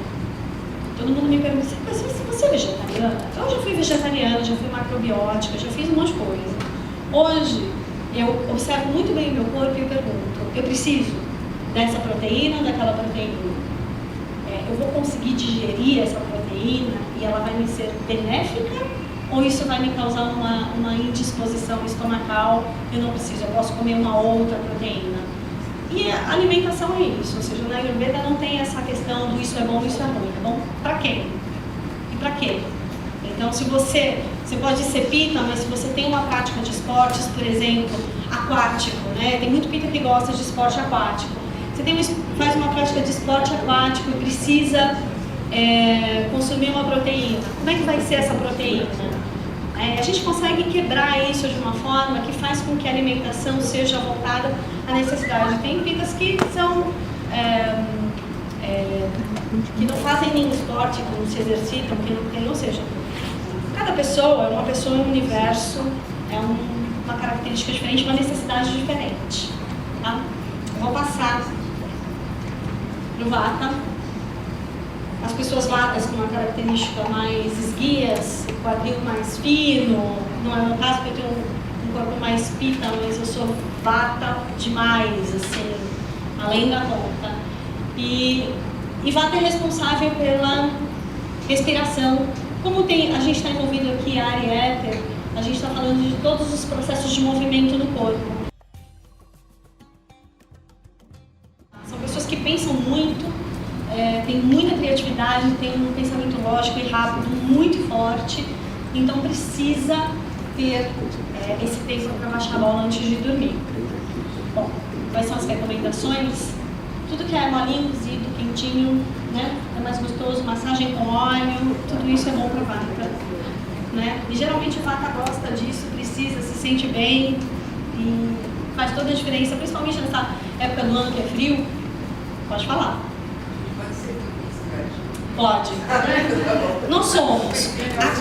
Todo mundo me pergunta, você é vegetariana? Eu já fui vegetariana, já fui macrobiótica, já fiz um monte de coisa. Hoje, eu observo muito bem o meu corpo e eu pergunto, eu preciso dessa proteína ou daquela proteína? Eu vou conseguir digerir essa proteína e ela vai me ser benéfica? Ou isso vai me causar uma indisposição estomacal? Eu não preciso, eu posso comer uma outra proteína. E a alimentação é isso, ou seja, na Ayurveda não tem essa questão do isso é bom, isso é ruim. É bom para quem? E para quê? Então, se você pode ser Pitta, mas se você tem uma prática de esportes, por exemplo, aquático, né? Tem muito Pitta que gosta de esporte aquático. Você faz uma prática de esporte aquático e precisa consumir uma proteína. Como é que vai ser essa proteína? A gente consegue quebrar isso de uma forma que faz com que a alimentação seja voltada à necessidade. Tem Pittas que são que não fazem nenhum esporte, que não se exercitam, que não tem, ou seja, cada pessoa é uma pessoa, um universo, é uma característica diferente, uma necessidade diferente. Tá? Eu vou passar para o Vata. As pessoas vatas com uma característica mais esguias, quadril mais fino, não é o meu caso porque eu tenho um corpo mais Pitta, mas eu sou Vata demais, assim, além da conta. E Vata é responsável pela respiração, Como a gente está envolvido aqui, ar e éter, a gente está falando de todos os processos de movimento no corpo. São pessoas que pensam muito, têm muita criatividade, têm um pensamento lógico e rápido muito forte, então precisa ter esse tempo para baixar a bola antes de dormir. Bom, quais são as recomendações? Tudo que é molinho, cozido, quentinho, né? É mais gostoso, massagem com óleo, tudo isso é bom para a vata, né? E geralmente a vata gosta disso, precisa, se sente bem e faz toda a diferença, principalmente nessa época do ano que é frio. Pode falar. Pode. Nós somos.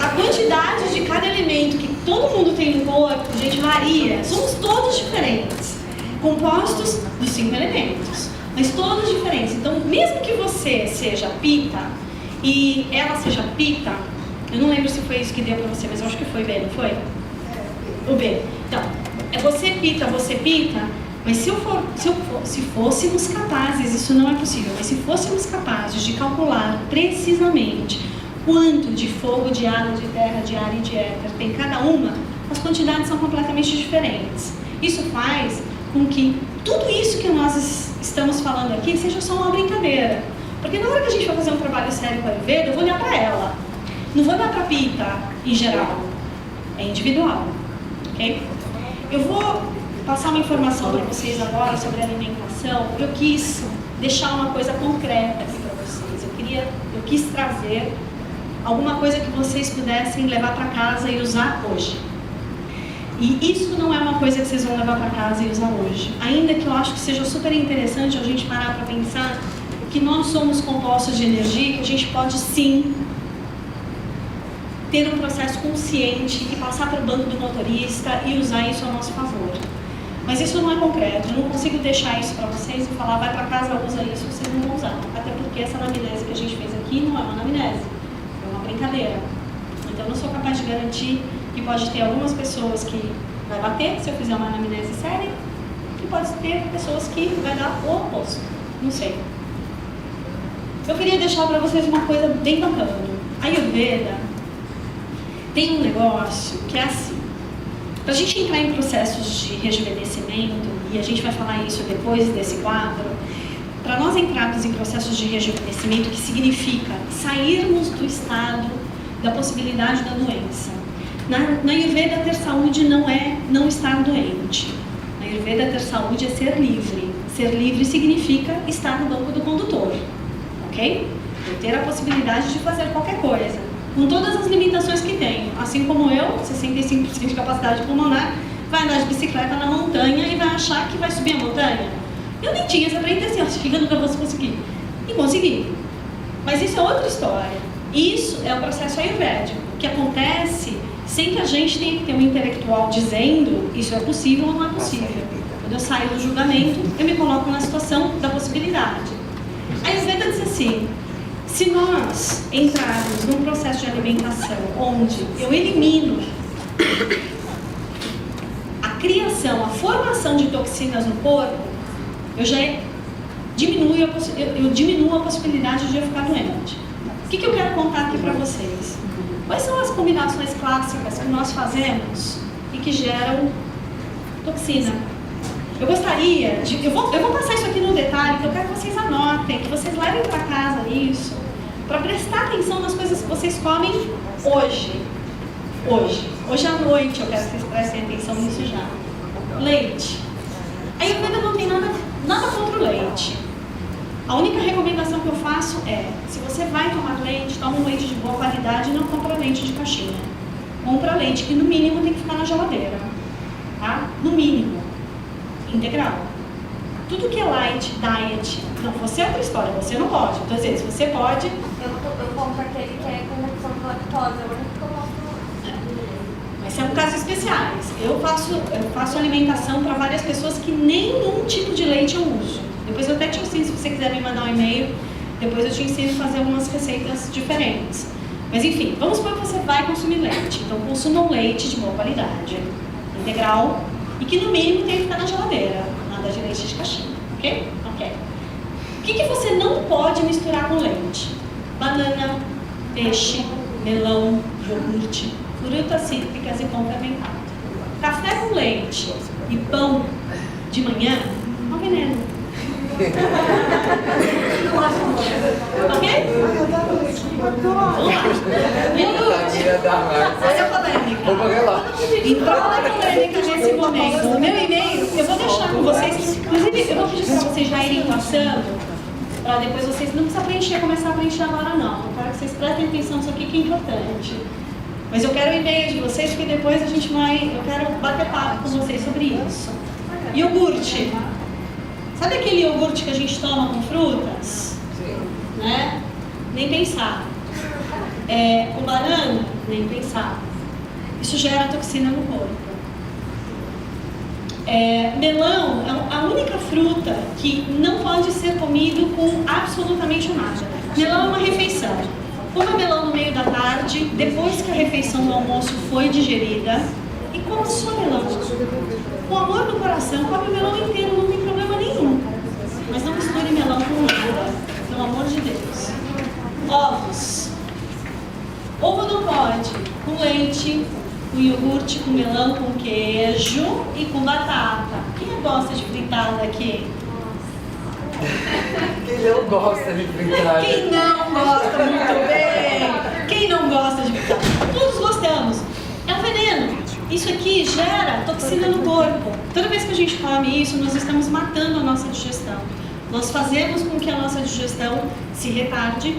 A quantidade de cada elemento que todo mundo tem no corpo, gente, varia. Somos todos diferentes. Compostos dos 5 elementos. Mas todos diferentes. Então, mesmo que você seja Pita e ela seja Pita, eu não lembro se foi isso que deu pra você, mas eu acho que foi B, não foi? O B. Então, é você Pita, mas se fôssemos capazes, isso não é possível, mas se fôssemos capazes de calcular precisamente quanto de fogo, de água, de terra, de ar e de éter tem cada uma, as quantidades são completamente diferentes. Isso faz com que tudo isso que nós estamos falando aqui seja só uma brincadeira. Porque na hora que a gente vai fazer um trabalho sério com a Ayurveda, eu vou olhar para ela. Não vou olhar para a Pita em geral. É individual. Ok? Eu vou passar uma informação para vocês agora sobre alimentação. Eu quis deixar uma coisa concreta aqui para vocês. Eu quis trazer alguma coisa que vocês pudessem levar para casa e usar hoje. E isso não é uma coisa que vocês vão levar para casa e usar hoje. Ainda que eu acho que seja super interessante a gente parar para pensar que nós somos compostos de energia, que a gente pode sim ter um processo consciente e passar para o banco do motorista e usar isso a nosso favor. Mas isso não é concreto, eu não consigo deixar isso para vocês e falar, vai para casa, usa isso, vocês não vão usar. Até porque essa anamnese que a gente fez aqui não é uma anamnese, é uma brincadeira. Então eu não sou capaz de garantir que pode ter algumas pessoas que vai bater se eu fizer uma anamnese séria, e pode ter pessoas que vai dar o oposto, não sei. Eu queria deixar para vocês uma coisa bem bacana. A Ayurveda tem um negócio que é assim. Para a gente entrar em processos de rejuvenescimento, e a gente vai falar isso depois desse quadro, para nós entrarmos em processos de rejuvenescimento, que significa sairmos do estado da possibilidade da doença. Na Ayurveda, ter saúde não é não estar doente. Na Ayurveda, ter saúde é ser livre. Ser livre significa estar no banco do condutor. Ok? Eu ter a possibilidade de fazer qualquer coisa, com todas as limitações que tenho. Assim como eu, 65% de capacidade pulmonar, vai andar de bicicleta na montanha e vai achar que vai subir a montanha. Eu nem tinha essa pretensão, acho que eu nunca vou conseguir. E consegui. Mas isso é outra história. Isso é o processo ayurvédico, que acontece sem que a gente tenha que ter um intelectual dizendo isso é possível ou não é possível. Quando eu saio do julgamento, eu me coloco na situação da possibilidade. A Ayurveda diz assim, se nós entrarmos num processo de alimentação onde eu elimino a criação, a formação de toxinas no corpo, eu já diminuo a possibilidade de eu ficar doente. O que eu quero contar aqui para vocês? Quais são as combinações clássicas que nós fazemos e que geram toxina? Eu gostaria de... Eu vou passar isso aqui no detalhe, que eu quero que vocês anotem, que vocês levem para casa isso, para prestar atenção nas coisas que vocês comem hoje. Hoje à noite eu quero que vocês prestem atenção nisso já. Leite. A Ayurveda não tem nada contra o leite. A única recomendação que eu faço é, se você vai tomar leite, toma um leite de boa qualidade e não compra leite de caixinha. Compra leite que no mínimo tem que ficar na geladeira. Tá? No mínimo. Integral. Tudo que é light, diet, não, você é outra história, você não pode. Então, às vezes, você pode... Eu compro aquele que é com redução de lactose, eu não compro. Mas são casos especiais. Eu faço alimentação para várias pessoas que nenhum tipo de leite eu uso. Depois eu até te ensino, se você quiser me mandar um e-mail, depois eu te ensino a fazer algumas receitas diferentes. Mas enfim, vamos supor que você vai consumir leite. Então consuma um leite de boa qualidade, integral, e que no mínimo tem que ficar na geladeira, nada de leite de caixinha, ok? Ok. O que você não pode misturar com leite? Banana, peixe, melão, iogurte, frutas cítricas e pão fermentado. Café com leite e pão de manhã é um veneno. Ok? Vamos lá. Iogurte. Olha a polêmica. Entrola a polêmica nesse momento. O meu e-mail, eu vou deixar com vocês. Inclusive, eu vou pedir para vocês já irem passando. Para depois vocês não precisam começar a preencher agora não. Eu quero que vocês prestem atenção nisso aqui que é importante. Mas eu quero o e-mail de vocês porque depois a gente vai. Eu quero bater papo com vocês sobre isso. Iogurte. Sabe aquele iogurte que a gente toma com frutas? Sim. Né? Nem pensar. Com banana? Nem pensar. Isso gera toxina no corpo. Melão é a única fruta que não pode ser comido com absolutamente nada. Melão é uma refeição. Coma melão no meio da tarde, depois que a refeição do almoço foi digerida, e coma só melão. Com amor no coração, come o melão inteiro, não tem problema nenhum. Mas não misture melão com nada, pelo amor de Deus. Ovos. Ovo não pode, com leite, com iogurte, com melão, com queijo e com batata. Quem gosta de fritada aqui? Quem não gosta de fritada? Quem não gosta, muito bem. Quem não gosta de fritada? Todos gostamos. É um veneno. Isso aqui gera toxina no corpo. Toda vez que a gente come isso, nós estamos matando a nossa digestão. Nós fazemos com que a nossa digestão se retarde,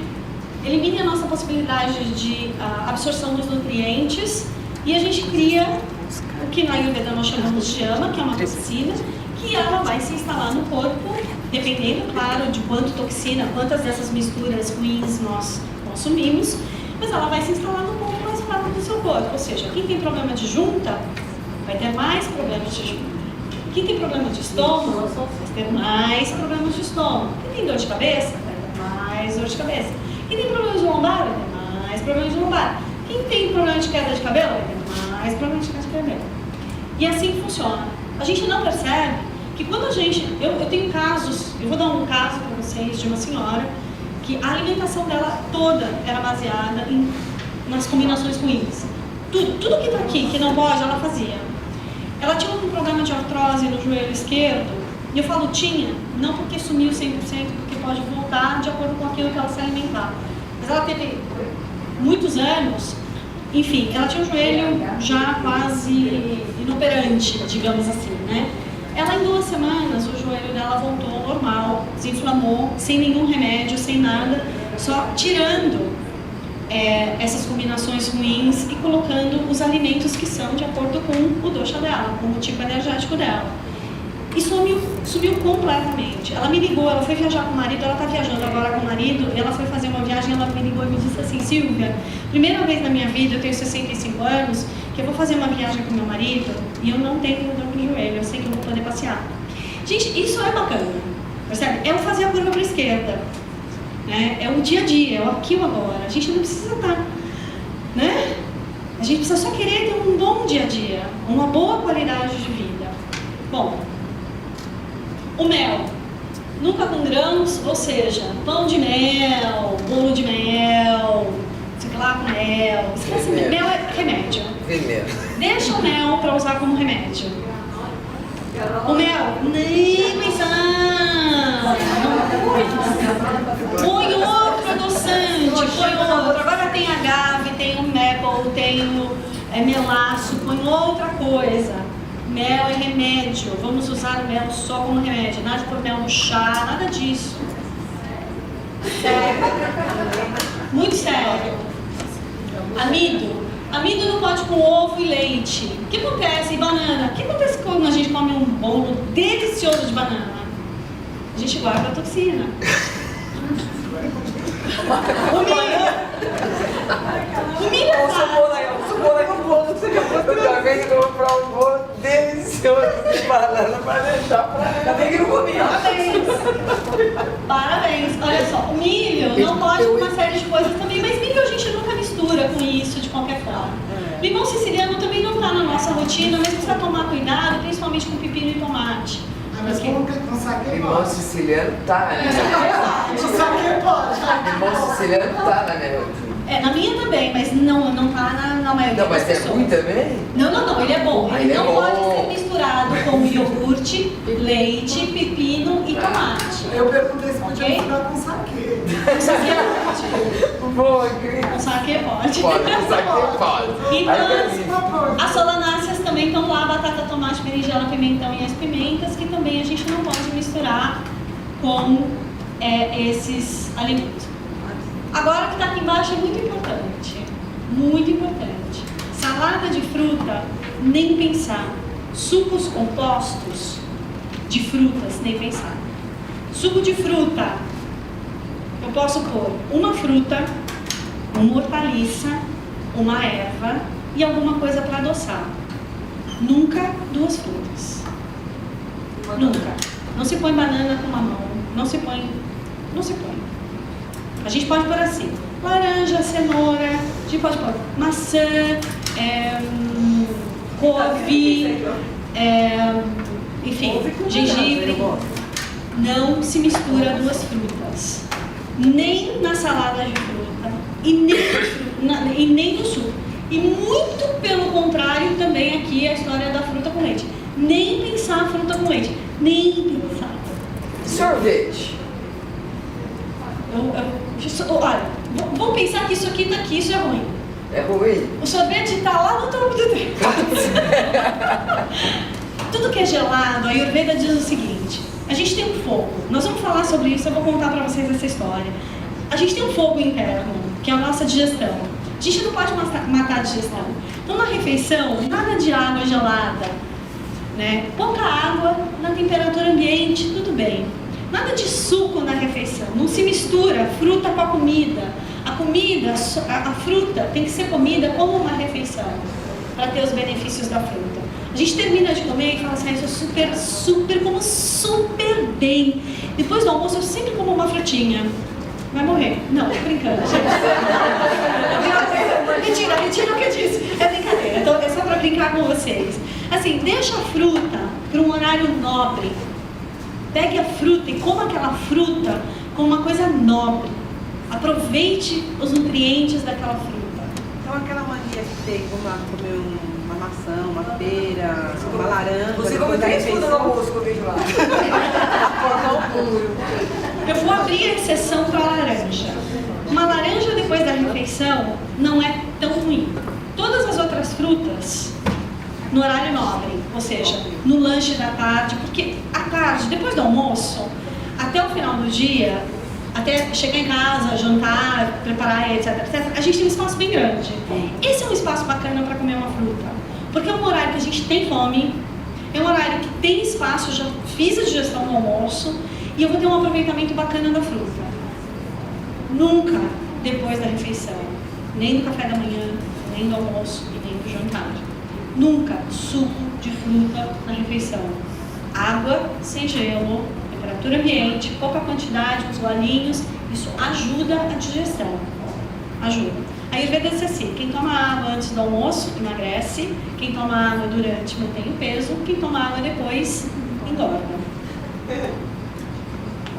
elimine a nossa possibilidade de absorção dos nutrientes e a gente cria o que na Ayurveda nós chamamos de ama, que é uma toxina, que ela vai se instalar no corpo, dependendo, claro, de quanto toxina, quantas dessas misturas ruins nós consumimos, mas ela vai se instalar no ponto mais fraco do seu corpo. Ou seja, quem tem problema de junta vai ter mais problemas de junta. Quem tem problema de estômago vai ter mais problemas de estômago. Quem tem dor de cabeça vai ter mais dor de cabeça. Quem tem problema de lombar vai ter mais problemas de lombar. Quem tem problema de queda de cabelo vai ter mais problemas de queda de cabelo. E assim funciona. A gente não percebe que quando a gente... Eu tenho casos, eu vou dar um caso para vocês de uma senhora que a alimentação dela toda era baseada nas combinações ruins. Tudo que está aqui, que não pode, ela fazia. Ela tinha um problema de artrose no joelho esquerdo, e eu falo tinha, não porque sumiu 100%, porque pode voltar de acordo com aquilo que ela se alimentava. Mas ela teve muitos anos, enfim, ela tinha um joelho já quase inoperante, digamos assim, né? Ela em 2 semanas, o joelho dela voltou ao normal, desinflamou, sem nenhum remédio, sem nada, só tirando essas combinações ruins e colocando os alimentos que são de acordo com o dosha dela, com o tipo energético dela. E sumiu completamente. Ela me ligou, ela foi viajar com o marido, ela está viajando agora com o marido, ela foi fazer uma viagem, ela me ligou e me disse assim: Silvia, primeira vez na minha vida, eu tenho 65 anos, que eu vou fazer uma viagem com meu marido e eu não tenho dor no joelho, eu sei que eu vou poder passear. Gente, isso é bacana, percebe? É o fazer a curva para a esquerda. É o dia a dia, é o aqui e o agora. A gente não precisa estar, né? A gente precisa só querer ter um bom dia a dia, uma boa qualidade de vida. Bom, o mel, nunca com grãos, ou seja, pão de mel, bolo de mel, sei lá, com mel. Esquece, mel é remédio. Veneno. Deixa o mel para usar como remédio. O mel, nem pensar. Põe outro adoçante, põe outro. Agora tem agave, tem o maple, tem o melaço, põe outra coisa. Mel é remédio. Vamos usar o mel só como remédio. Nada de pôr mel no chá, nada disso. Sério. Muito sério. Amido. Amido não pode com ovo e leite. O que acontece? E banana. O que acontece quando a gente come um bolo delicioso de banana? A gente guarda a toxina. O milho é Eu acabei de comprar um bolo delicioso de banana para deixar pra ela. Ainda bem que não comia. Parabéns. Olha só, o milho não pode com uma série de coisas também, mas milho a gente nunca mistura com isso de qualquer forma. Limão siciliano também não está na nossa rotina, mas precisa tomar cuidado, principalmente com pepino e tomate. Mas com saque Limão pode. siciliano tá, né? Com saque pode. Limão siciliano tá na minha rotina. Na minha também, mas não tá na maioria Não, mas das é pessoas. ruim também? Não, ele é bom. Ah, Ele ele é não bom. pode ser misturado com iogurte, leite, pepino e tomate. Eu perguntei se podia Ok? misturar com saquê. Com saquê pode. Boa, Cris. Com saquê pode. Pode, com saquê pode. Então, as solanáceas também estão lá, batata, tomate, berinjela, pimentão e as pimentas, que também a gente não pode misturar com esses alimentos. Agora, o que está aqui embaixo é muito importante. Muito importante. Salada de fruta, nem pensar. Sucos compostos de frutas, nem pensar. Suco de fruta, eu posso pôr uma fruta, uma hortaliça, uma erva e alguma coisa para adoçar. Nunca duas frutas. Nunca. Não se põe banana com mamão. Não se põe. A gente pode pôr assim: laranja, cenoura, a gente pode pôr maçã, couve, enfim, gengibre. Não se mistura duas frutas. Nem na salada de fruta e nem no suco. E muito pelo contrário também aqui a história da fruta com leite. Nem pensar fruta com leite. Nem pensar. Sorvete. Olha, vamos pensar que isso aqui tá aqui, isso é ruim. É ruim? O sorvete tá lá no topo do tempo. Tudo que é gelado, a Ayurveda diz o seguinte: a gente tem um fogo. Nós vamos falar sobre isso, eu vou contar para vocês essa história. A gente tem um fogo interno, que é a nossa digestão. A gente não pode matar a digestão. Então, na refeição, nada de água gelada, né? Pouca água na temperatura ambiente, tudo bem. Nada de suco na refeição. Não se mistura fruta com a comida. A fruta tem que ser comida como uma refeição, para ter os benefícios da fruta. A gente termina de comer e fala assim: eu como super bem. Depois do almoço eu sempre como uma frutinha. Vai morrer. Não, tô brincando, gente. Mentira o que eu disse. É brincadeira. Então, é só para brincar com vocês. Assim, deixa a fruta para um horário nobre. Pegue a fruta e coma aquela fruta como uma coisa nobre. Aproveite os nutrientes daquela fruta. Então aquela mania que tem, como comer uma maçã, uma pera, uma laranja. Você come 3 frutas no almoço que eu vejo lá. Eu vou abrir a exceção para a laranja. Uma laranja depois da refeição não é tão ruim. Todas as outras frutas no horário nobre, ou seja, no lanche da tarde, porque à tarde, depois do almoço, até o final do dia, até chegar em casa, jantar, preparar, etc, a gente tem um espaço bem grande. Esse é um espaço bacana para comer uma fruta, porque é um horário que a gente tem fome, é um horário que tem espaço, já fiz a digestão do almoço, e eu vou ter um aproveitamento bacana da fruta. Nunca depois da refeição, nem do café da manhã, nem do almoço e nem do jantar. Nunca suco de fruta na refeição. Água sem gelo, temperatura ambiente, pouca quantidade, uns golinhos, isso ajuda a digestão. Ajuda. A Ayurveda diz assim: quem toma água antes do almoço emagrece, quem toma água durante mantém o peso, quem toma água depois engorda.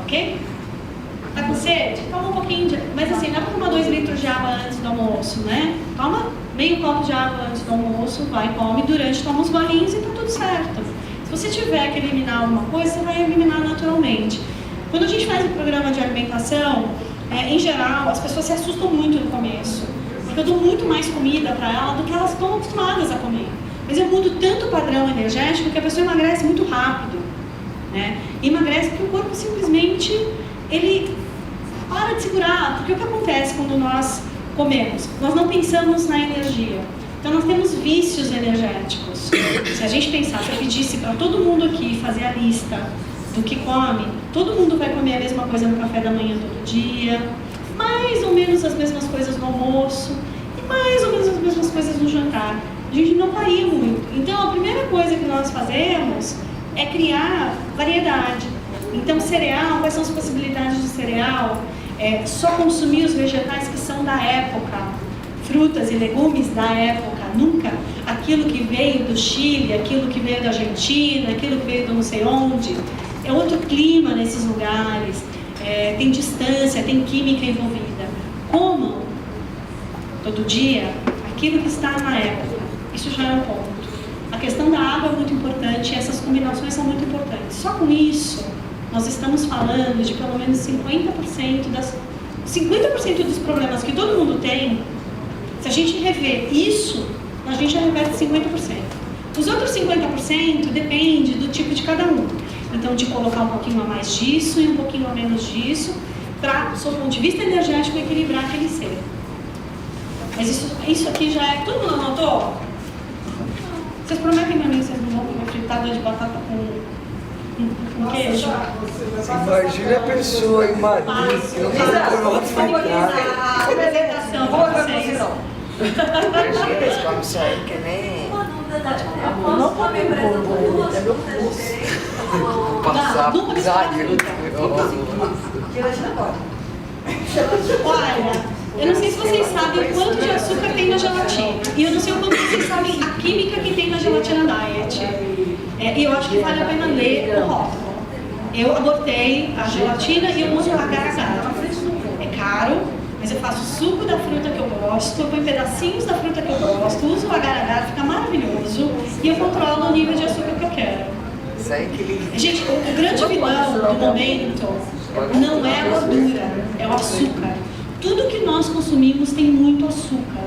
Ok? Tá com sede? Toma um pouquinho de... Mas assim, não é pra tomar 2 litros de água antes do almoço, né? Toma meio copo de água antes do almoço, vai, come durante, toma uns golinhos e tá tudo certo. Se você tiver que eliminar alguma coisa, você vai eliminar naturalmente. Quando a gente faz o programa de alimentação, em geral, as pessoas se assustam muito no começo. Porque eu dou muito mais comida para ela do que elas estão acostumadas a comer. Mas eu mudo tanto o padrão energético que a pessoa emagrece muito rápido, né? E emagrece porque o corpo simplesmente, ele para de segurar. Porque o que acontece quando nós comemos? Nós não pensamos na energia. Então nós temos vícios energéticos. Se a gente pensar, se eu pedisse para todo mundo aqui fazer a lista do que come, todo mundo vai comer a mesma coisa no café da manhã todo dia, mais ou menos as mesmas coisas no almoço e mais ou menos as mesmas coisas no jantar. A gente não varia muito. Então a primeira coisa que nós fazemos é criar variedade. Então cereal, quais são as possibilidades de cereal? Só consumir os vegetais que são da época, frutas e legumes da época, nunca aquilo que veio do Chile, aquilo que veio da Argentina, aquilo que veio do não sei onde. É outro clima nesses lugares, tem distância, tem química envolvida. Comam todo dia, aquilo que está na época. Isso já é um ponto. A questão da água é muito importante, essas combinações são muito importantes. Só com isso, nós estamos falando de pelo menos 50% dos problemas que todo mundo tem. Se a gente rever isso, a gente já reverte 50%. Os outros 50% depende do tipo de cada um. Então, de colocar um pouquinho a mais disso e um pouquinho a menos disso, para, do seu ponto de vista energético, equilibrar aquele ser. Mas isso aqui já é... Todo mundo anotou? Vocês prometem pra mim que vocês não vão comer fritada de batata com queijo? Imagina a pessoa em Madrid que não A apresentação pra vocês. Imagina, eles comem isso aí que nem... Não come presunto, Passar Nunca zague. Olha, eu não sei se vocês sabem o quanto de açúcar tem na gelatina. E eu não sei o quanto vocês sabem a química que tem na gelatina diet. E eu acho que vale a pena ler o rótulo. Eu abortei a gelatina e eu uso agar-agar. É caro, mas eu faço suco da fruta que eu gosto, eu ponho pedacinhos da fruta que eu gosto, uso o agar-agar, fica maravilhoso. E eu controlo o nível de açúcar que eu quero. Gente, o grande vilão do momento não é a gordura, é o açúcar. Tudo que nós consumimos tem muito açúcar.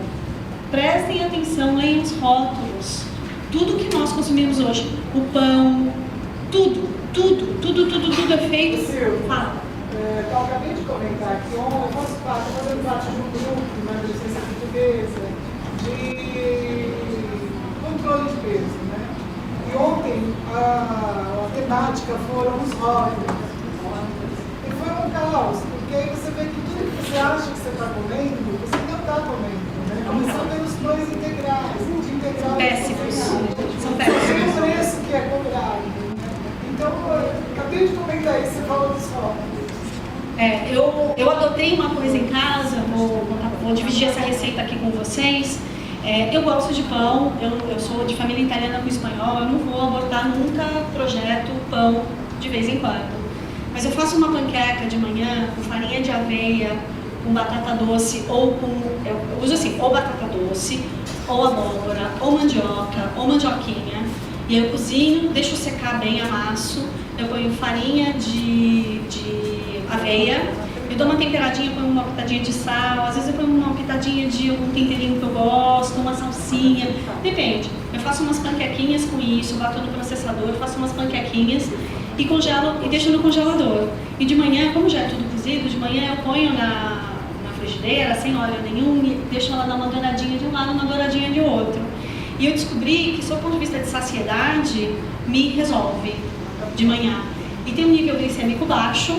Prestem atenção, leiam os rótulos. Tudo que nós consumimos hoje, o pão, tudo é feito. Fala. Eu acabei de comentar aqui, eu faço fazendo parte de um grupo na licença portuguesa de controle de peso, né? E ontem a temática foram os rótulos. E foi um caos, porque aí você vê que tudo que você acha que você está comendo, você não está comendo, né? Começando pelos pães integrais, de integral. Péssimos. São Tem péssimos. o preço que é cobrado. Então, eu acabei de comentar isso, você falou dos rótulos. Eu adotei uma coisa em casa, vou dividir essa receita aqui com vocês. Eu gosto de pão, eu sou de família italiana com espanhol, eu não vou abortar nunca projeto pão de vez em quando. Mas eu faço uma panqueca de manhã com farinha de aveia, com batata doce, eu uso assim, ou batata doce, ou abóbora, ou mandioca, ou mandioquinha. E eu cozinho, deixo secar bem, amasso, eu ponho farinha de aveia, eu dou uma temperadinha, ponho uma pitadinha de sal, às vezes eu ponho uma pitadinha de algum temperinho que eu gosto, uma salsinha, depende. Eu faço umas panquequinhas com isso, bato no processador, faço umas panquequinhas e congelo e deixo no congelador. E de manhã, como já é tudo cozido, de manhã eu ponho na frigideira, sem óleo nenhum, e deixo ela dar uma douradinha de um lado, uma douradinha de outro. E eu descobri que, sob o ponto de vista de saciedade, me resolve de manhã. E tem um nível glicêmico baixo,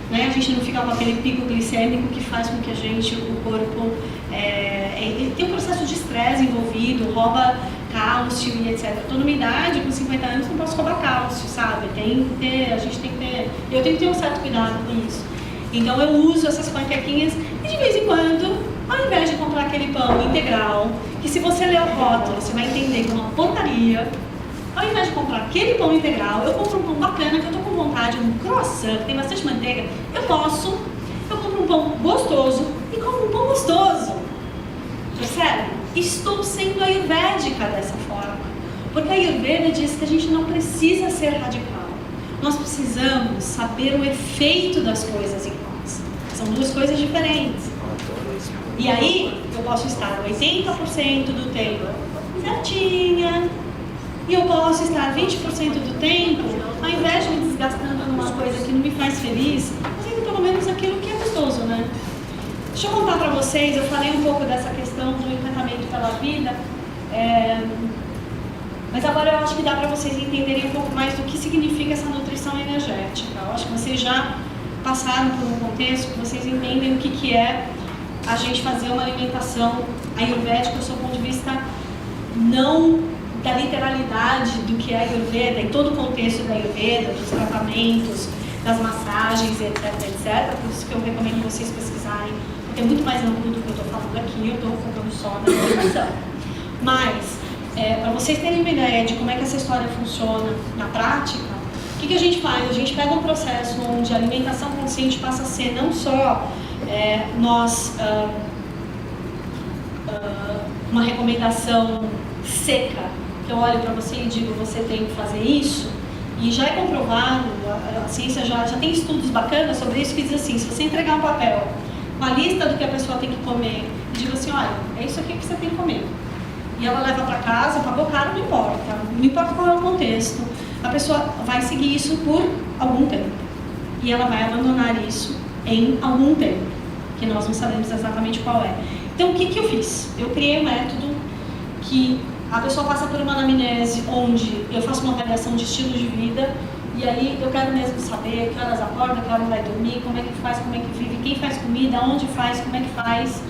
né? A gente não fica com aquele pico glicêmico que faz com que o corpo tem um processo de estresse envolvido, rouba cálcio e etc. Eu estou numa idade, com 50 anos, não posso roubar cálcio, sabe? A gente tem que ter, eu tenho que ter um certo cuidado com isso. Então eu uso essas panquequinhas e de vez em quando, ao invés de comprar aquele pão integral, que se você ler o rótulo, você vai entender que é uma porcaria, ao invés de comprar aquele pão integral, eu compro um pão bacana, que eu tô com vontade, um croissant, que tem bastante manteiga, eu compro um pão gostoso e como um pão gostoso. Percebe? Estou sendo ayurvédica dessa forma. Porque a Ayurveda diz que a gente não precisa ser radical. Nós precisamos saber o efeito das coisas em nós. São duas coisas diferentes. E aí, eu posso estar 80% do tempo certinha, e eu posso estar 20% do tempo, ao invés de me desgastando numa coisa que não me faz feliz, fazendo pelo menos aquilo que é gostoso, né? Deixa eu contar pra vocês, eu falei um pouco dessa questão do encantamento pela vida, mas agora eu acho que dá pra vocês entenderem um pouco mais do que significa essa nutrição energética. Eu acho que vocês já passaram por um contexto que vocês entendem o que é a gente fazer uma alimentação ayurvédica do seu ponto de vista não da literalidade do que é a Ayurveda, em todo o contexto da Ayurveda, dos tratamentos, das massagens, etc, etc. Por isso que eu recomendo vocês pesquisarem, porque é muito mais amplo do que eu estou falando aqui, eu estou focando só na alimentação. Mas, para vocês terem uma ideia de como é que essa história funciona na prática, o que a gente faz? A gente pega um processo onde a alimentação consciente passa a ser não só nós uma recomendação seca, que eu olho para você e digo, você tem que fazer isso, e já é comprovado, a ciência já tem estudos bacanas sobre isso, que diz assim, se você entregar um papel com a lista do que a pessoa tem que comer, e digo assim, olha, é isso aqui que você tem que comer, e ela leva para casa, pagou caro, não importa qual é o contexto, a pessoa vai seguir isso por algum tempo, e ela vai abandonar isso em algum tempo, que nós não sabemos exatamente qual é. Então, o que eu fiz? Eu criei um método que a pessoa passa por uma anamnese onde eu faço uma avaliação de estilo de vida e aí eu quero mesmo saber que horas acorda, que horas vai dormir, como é que faz, como é que vive, quem faz comida, onde faz, como é que faz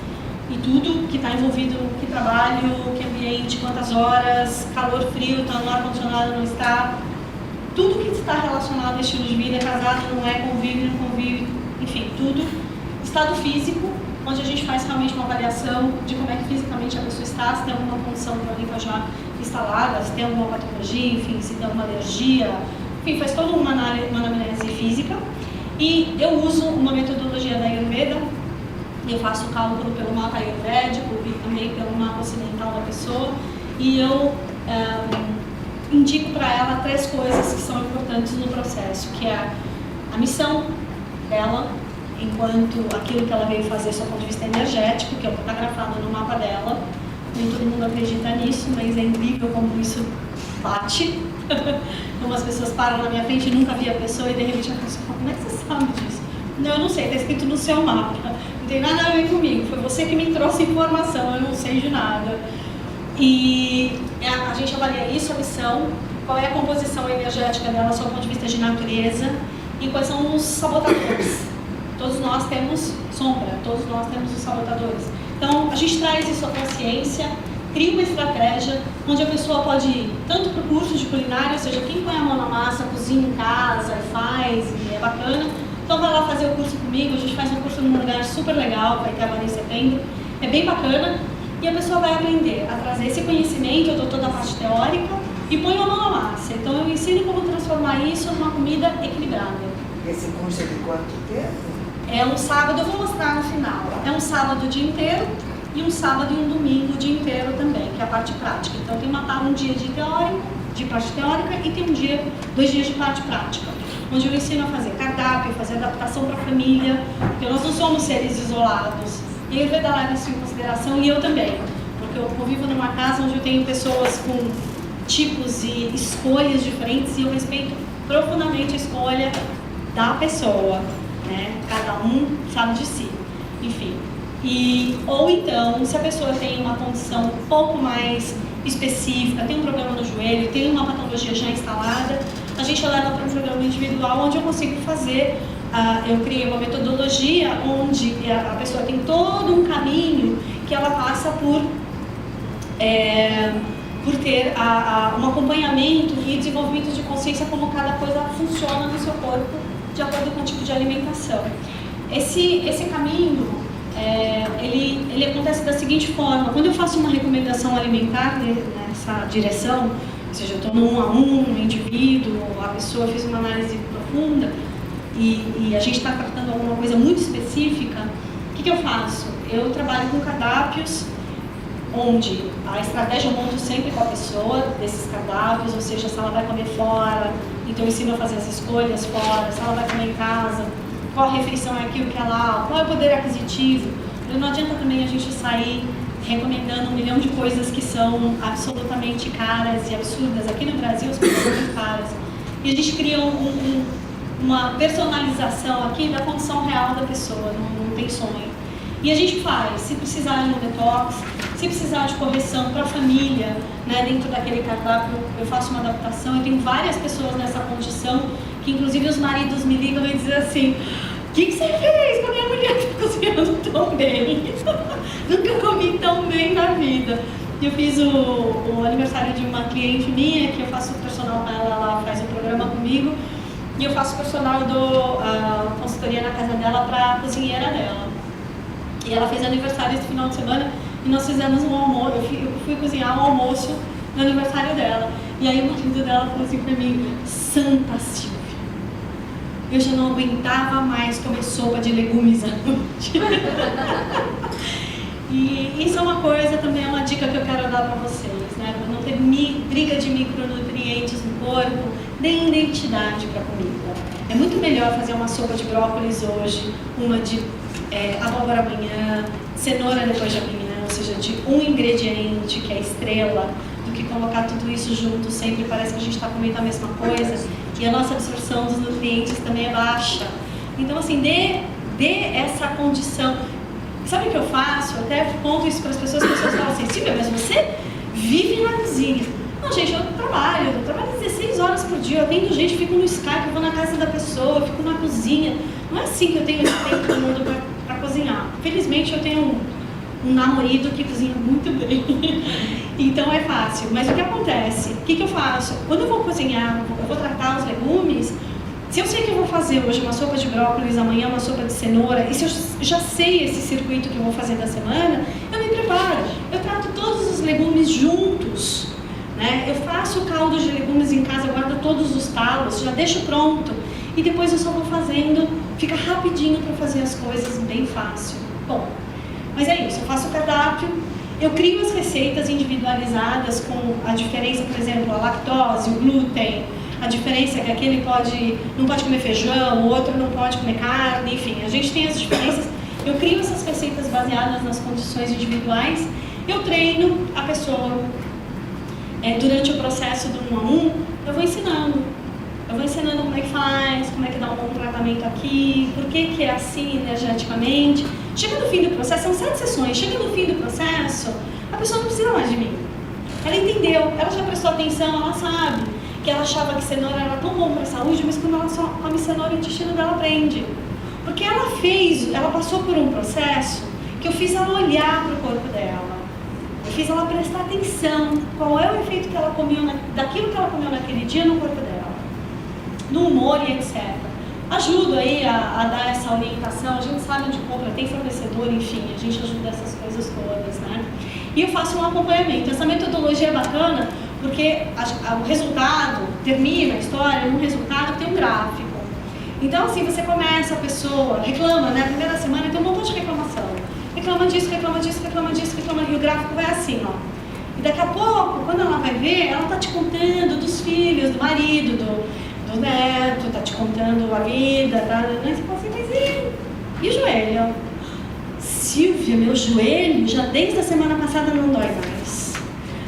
e tudo que está envolvido, que trabalho, que ambiente, quantas horas, calor, frio, está no ar-condicionado, não está, tudo que está relacionado ao estilo de vida, casado, não é, convive, não convive, enfim, tudo, estado físico, onde a gente faz realmente uma avaliação de como é que fisicamente a pessoa está, se tem alguma condição crônica já instalada, se tem alguma patologia, enfim, se tem alguma alergia, enfim, faz toda uma anamnese física. E eu uso uma metodologia da Ayurveda, eu faço o cálculo pelo mapa ayurvédico e também pelo mapa ocidental da pessoa, e eu indico para ela 3 coisas que são importantes no processo, que é a missão dela, enquanto aquilo que ela veio fazer do ponto de vista energético, que é o que está grafado no mapa dela. Nem todo mundo acredita nisso, mas é incrível como isso bate. Como as pessoas param na minha frente e nunca vi a pessoa e de repente a pessoa fala, como é que você sabe disso? Não, eu não sei, está escrito no seu mapa. Não tem nada a ver comigo, foi você que me trouxe informação, eu não sei de nada. E a gente avalia isso, a missão, qual é a composição energética dela, só do ponto de vista de natureza, e quais são os sabotadores. Todos nós temos sombra, todos nós temos os sabotadores. Então, a gente traz isso à consciência, cria uma estratégia onde a pessoa pode ir tanto para o curso de culinária, ou seja, quem põe a mão na massa, cozinha em casa e faz, e é bacana. Então, vai lá fazer o curso comigo, a gente faz um curso num lugar super legal, vai ter agora em setembro, é bem bacana. E a pessoa vai aprender a trazer esse conhecimento, eu dou toda a parte teórica, e põe a mão na massa. Então, eu ensino como transformar isso numa comida equilibrada. Esse curso é de quanto tempo? É um sábado, eu vou mostrar no final. É um sábado o dia inteiro e um sábado e um domingo o dia inteiro também, que é a parte prática. Então tem um dia de parte teórica e tem 2 dias de parte prática, onde eu ensino a fazer cardápio, fazer adaptação para a família, porque nós não somos seres isolados. E a Ayurveda leva isso em consideração e eu também, porque eu convivo numa casa onde eu tenho pessoas com tipos e escolhas diferentes e eu respeito profundamente a escolha da pessoa. Né? Cada um sabe de si, enfim. Ou então, se a pessoa tem uma condição um pouco mais específica, tem um problema no joelho, tem uma patologia já instalada, a gente leva para um programa individual onde eu consigo fazer, eu criei uma metodologia onde a pessoa tem todo um caminho que ela passa por ter um acompanhamento e desenvolvimento de consciência como cada coisa funciona no seu corpo de acordo com o tipo de alimentação. Esse caminho, ele acontece da seguinte forma: quando eu faço uma recomendação alimentar nessa direção, ou seja, eu estou no 1 a 1, no indivíduo, a pessoa fez uma análise profunda e a gente está tratando alguma coisa muito específica, o que eu faço? Eu trabalho com cardápios, onde a estratégia eu monto sempre com a pessoa desses cardápios, ou seja, se ela vai comer fora, então eu ensino a fazer as escolhas fora, se ela vai comer em casa, qual refeição é aquilo que ela, qual é o poder aquisitivo. Não adianta também a gente sair recomendando 1 milhão de coisas que são absolutamente caras e absurdas. Aqui no Brasil as coisas são muito caras. E a gente cria uma personalização aqui da condição real da pessoa, não tem sonho. E a gente faz, se precisar de um detox, se precisar de correção para a família, né, dentro daquele cardápio, eu faço uma adaptação. Eu tenho várias pessoas nessa condição, que inclusive os maridos me ligam e dizem assim: o que você fez com a minha mulher que está cozinhando tão bem? Nunca comi tão bem na vida. Eu fiz o aniversário de uma cliente minha, que eu faço personal para ela, ela faz o programa comigo, e eu faço personal, eu dou consultoria na casa dela para a cozinheira dela. E ela fez aniversário esse final de semana e nós fizemos um almoço, eu fui cozinhar um almoço no aniversário dela. E aí o marido dela falou assim pra mim: Santa Silvia, eu já não aguentava mais comer sopa de legumes à noite. E isso é uma coisa, também é uma dica que eu quero dar para vocês, né? Para não ter briga de micronutrientes no corpo, nem identidade para comida. É muito melhor fazer uma sopa de brócolis hoje, uma de abóbora amanhã, cenoura depois de amanhã, ou seja, de um ingrediente que é estrela, do que colocar tudo isso junto sempre, parece que a gente está comendo a mesma coisa e a nossa absorção dos nutrientes também é baixa. Então, assim, dê essa condição. Sabe o que eu faço? Eu até conto isso para as pessoas falam assim, Silvia, mas você vive na cozinha. Não, gente, eu trabalho 16 horas por dia, eu atendo gente, fico no Skype, eu vou na casa da pessoa, eu fico na cozinha. Não é assim que eu tenho esse tempo do mundo para cozinhar. Felizmente eu tenho um namorado que cozinha muito bem, então é fácil. Mas o que acontece? O que eu faço? Quando eu vou cozinhar, eu vou tratar os legumes, se eu sei que eu vou fazer hoje uma sopa de brócolis, amanhã uma sopa de cenoura, e se eu já sei esse circuito que eu vou fazer da semana, eu me preparo. Eu trato todos os legumes juntos, né? Eu faço o caldo de legumes em casa, eu guardo todos os talos, já deixo pronto. E depois eu só vou fazendo, fica rapidinho para fazer as coisas, bem fácil. Bom, mas é isso, eu faço o cardápio, eu crio as receitas individualizadas com a diferença, por exemplo, a lactose, o glúten, a diferença é que aquele não pode comer feijão, o outro não pode comer carne, enfim, a gente tem as diferenças. Eu crio essas receitas baseadas nas condições individuais, eu treino a pessoa. Durante o processo do 1 a 1, eu vou ensinando. Como é que faz, como é que dá um bom tratamento aqui, por que é assim energeticamente. Chega no fim do processo, são 7 sessões, chega no fim do processo, a pessoa não precisa mais de mim. Ela entendeu, ela já prestou atenção, ela sabe que ela achava que cenoura era tão bom para a saúde, mas quando ela só come cenoura, o intestino dela aprende. Porque ela passou por um processo que eu fiz ela olhar para o corpo dela. Eu fiz ela prestar atenção qual é o efeito que ela comeu daquilo que ela comeu naquele dia no corpo dela, no humor e etc. Ajudo aí a dar essa orientação, a gente sabe onde compra, tem fornecedor, enfim, a gente ajuda essas coisas todas, né? E eu faço um acompanhamento. Essa metodologia é bacana porque o resultado termina a história num resultado que tem um gráfico. Então, assim, você começa, a pessoa reclama, né? A primeira semana tem um montão de reclamação. Reclama disso, e o gráfico vai assim, ó. E daqui a pouco, quando ela vai ver, ela tá te contando dos filhos, do marido, do neto, tá te contando a vida, tá? E você fala assim, mas e o joelho? Silvia, meu joelho já desde a semana passada não dói mais.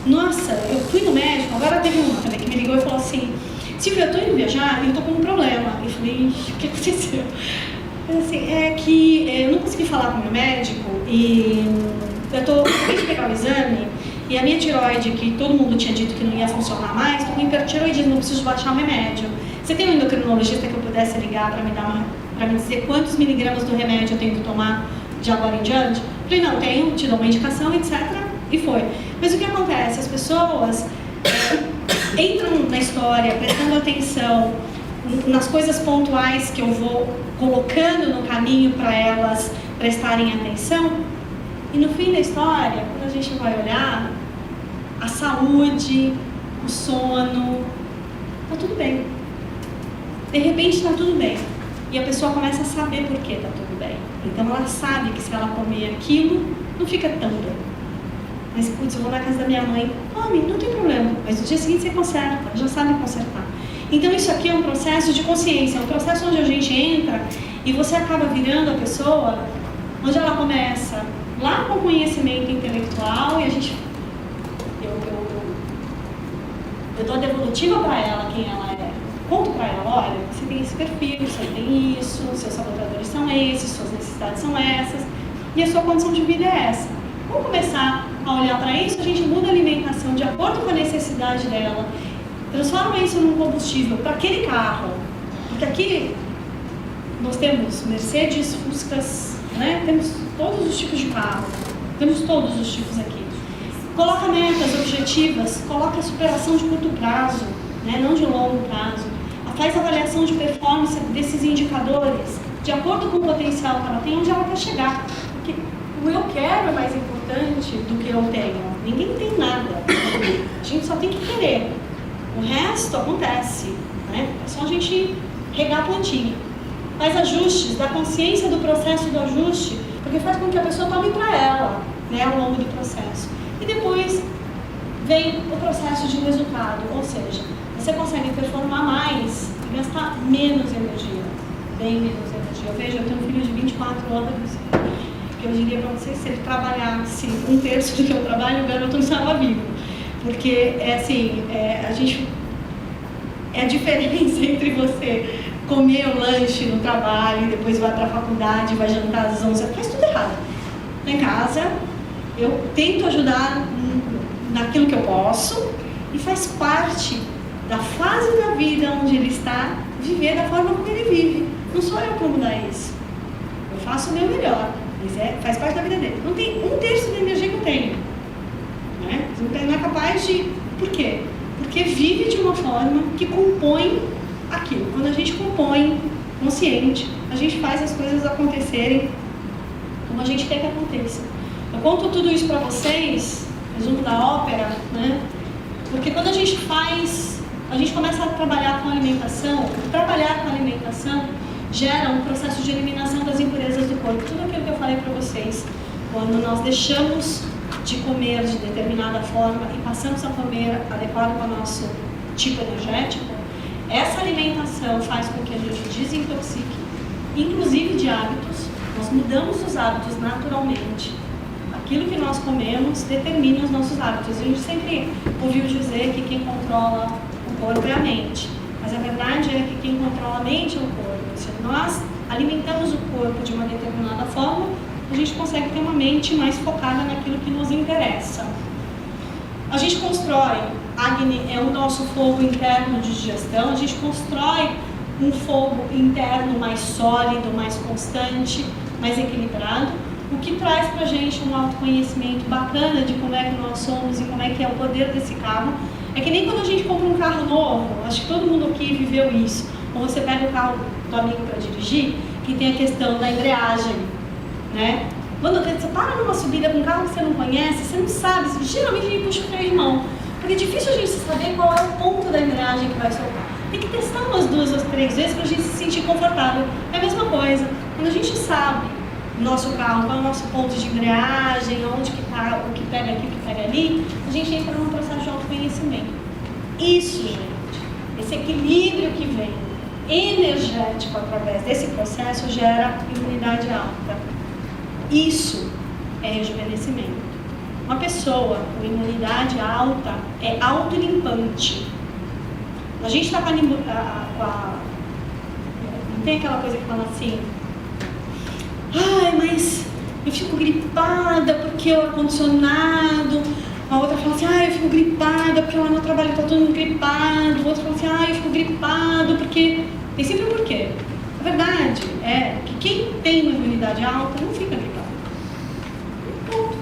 Nossa, eu fui no médico, agora teve uma também que me ligou e falou assim, Silvia, eu tô indo viajar e eu tô com um problema. Eu falei, o que aconteceu? Assim, é que eu não consegui falar com o meu médico e eu acabei de pegar o exame e a minha tireoide, que todo mundo tinha dito que não ia funcionar mais, tô com hipertireoidismo, não preciso baixar o remédio. Você tem um endocrinologista que eu pudesse ligar para me dizer quantos miligramas do remédio eu tenho que tomar de agora em diante? Eu falei, não, tenho, te dou uma indicação, etc. E foi. Mas o que acontece? As pessoas entram na história prestando atenção nas coisas pontuais que eu vou colocando no caminho para elas prestarem atenção, e no fim da história, quando a gente vai olhar, a saúde, o sono, tá tudo bem. De repente tá tudo bem. E a pessoa começa a saber por que tá tudo bem. Então ela sabe que se ela comer aquilo, não fica tão bem. Mas, putz, eu vou na casa da minha mãe, come, não tem problema. Mas no dia seguinte você conserta, já sabe consertar. Então isso aqui é um processo de consciência, é um processo onde a gente entra e você acaba virando a pessoa, onde ela começa lá com conhecimento intelectual e a gente... Eu dou a devolutiva para ela, quem ela é. Conto para ela, olha, você tem esse perfil, você tem isso, seus sabotadores são esses, suas necessidades são essas e a sua condição de vida é essa. Vamos começar a olhar para isso, a gente muda a alimentação de acordo com a necessidade dela, transforma isso num combustível para aquele carro, porque aqui nós temos Mercedes, Fuscas, né? Temos todos os tipos de carro, temos todos os tipos aqui. Coloca metas objetivas, coloca a superação de curto prazo, né? Não de longo prazo. Faz avaliação de performance desses indicadores, de acordo com o potencial que ela tem, onde ela quer chegar. Porque o eu quero é mais importante do que eu tenho. Ninguém tem nada. A gente só tem que querer. O resto acontece, né? É só a gente regar a plantinha. Faz ajustes, dá consciência do processo do ajuste, porque faz com que a pessoa tome para ela. né, ao longo do processo. E depois vem o processo de resultado, ou seja, você consegue performar mais e gastar menos energia, bem menos energia. Eu vejo, eu tenho um filho de 24 anos, que eu diria para vocês, se ele trabalhasse um terço do que eu trabalho, o garoto não estava vivo. Porque, a diferença entre você comer o lanche no trabalho, depois vai para a faculdade, vai jantar às 11, faz tudo errado. Lá em casa, eu tento ajudar naquilo que eu posso e faz parte da fase da vida onde ele está, viver da forma como ele vive. Não sou eu que vou mudar isso. Eu faço o meu melhor, mas faz parte da vida dele. Não tem um terço da energia que eu tenho. Né? Não é capaz de... Por quê? Porque vive de uma forma que compõe aquilo. Quando a gente compõe consciente, a gente faz as coisas acontecerem como a gente quer que aconteça. Eu conto tudo isso para vocês, resumo da ópera, né? Porque quando a gente começa a trabalhar com alimentação, gera um processo de eliminação das impurezas do corpo. Tudo aquilo que eu falei para vocês, quando nós deixamos de comer de determinada forma e passamos a comer adequado para o nosso tipo energético, essa alimentação faz com que a gente desintoxique, inclusive de hábitos. Nós mudamos os hábitos naturalmente. Aquilo que nós comemos determina os nossos hábitos. A gente sempre ouviu dizer que quem controla o corpo é a mente. Mas a verdade é que quem controla a mente é o corpo. Se nós alimentamos o corpo de uma determinada forma, a gente consegue ter uma mente mais focada naquilo que nos interessa. A gente constrói, Agni é o nosso fogo interno de digestão, a gente constrói um fogo interno mais sólido, mais constante, mais equilibrado, o que traz pra gente um autoconhecimento bacana de como é que nós somos e como é que é o poder desse carro. É que nem quando a gente compra um carro novo, acho que todo mundo aqui viveu isso, ou você pega o carro do amigo para dirigir, que tem a questão da embreagem, né? Quando você para numa subida com um carro que você não conhece, você não sabe, geralmente a gente puxa o freio de mão, porque é difícil a gente saber qual é o ponto da embreagem que vai soltar. Tem que testar umas 2 ou 3 vezes para a gente se sentir confortável. É a mesma coisa, quando a gente sabe o nosso carro, qual é o nosso ponto de embreagem, onde que está, o que pega aqui, o que pega ali, a gente entra num processo de autoconhecimento. Isso, gente, esse equilíbrio que vem energético através desse processo gera imunidade alta. Isso é rejuvenescimento. Uma pessoa com imunidade alta é autolimpante. A gente está com a... Não tem aquela coisa que fala assim: ai, mas eu fico gripada porque o ar-condicionado. A outra fala assim: ai, eu fico gripada porque lá no trabalho está todo mundo gripado. O outro fala assim: ai, eu fico gripado porque... Tem sempre um porquê. A verdade é que quem tem uma imunidade alta não fica gripado. Ponto.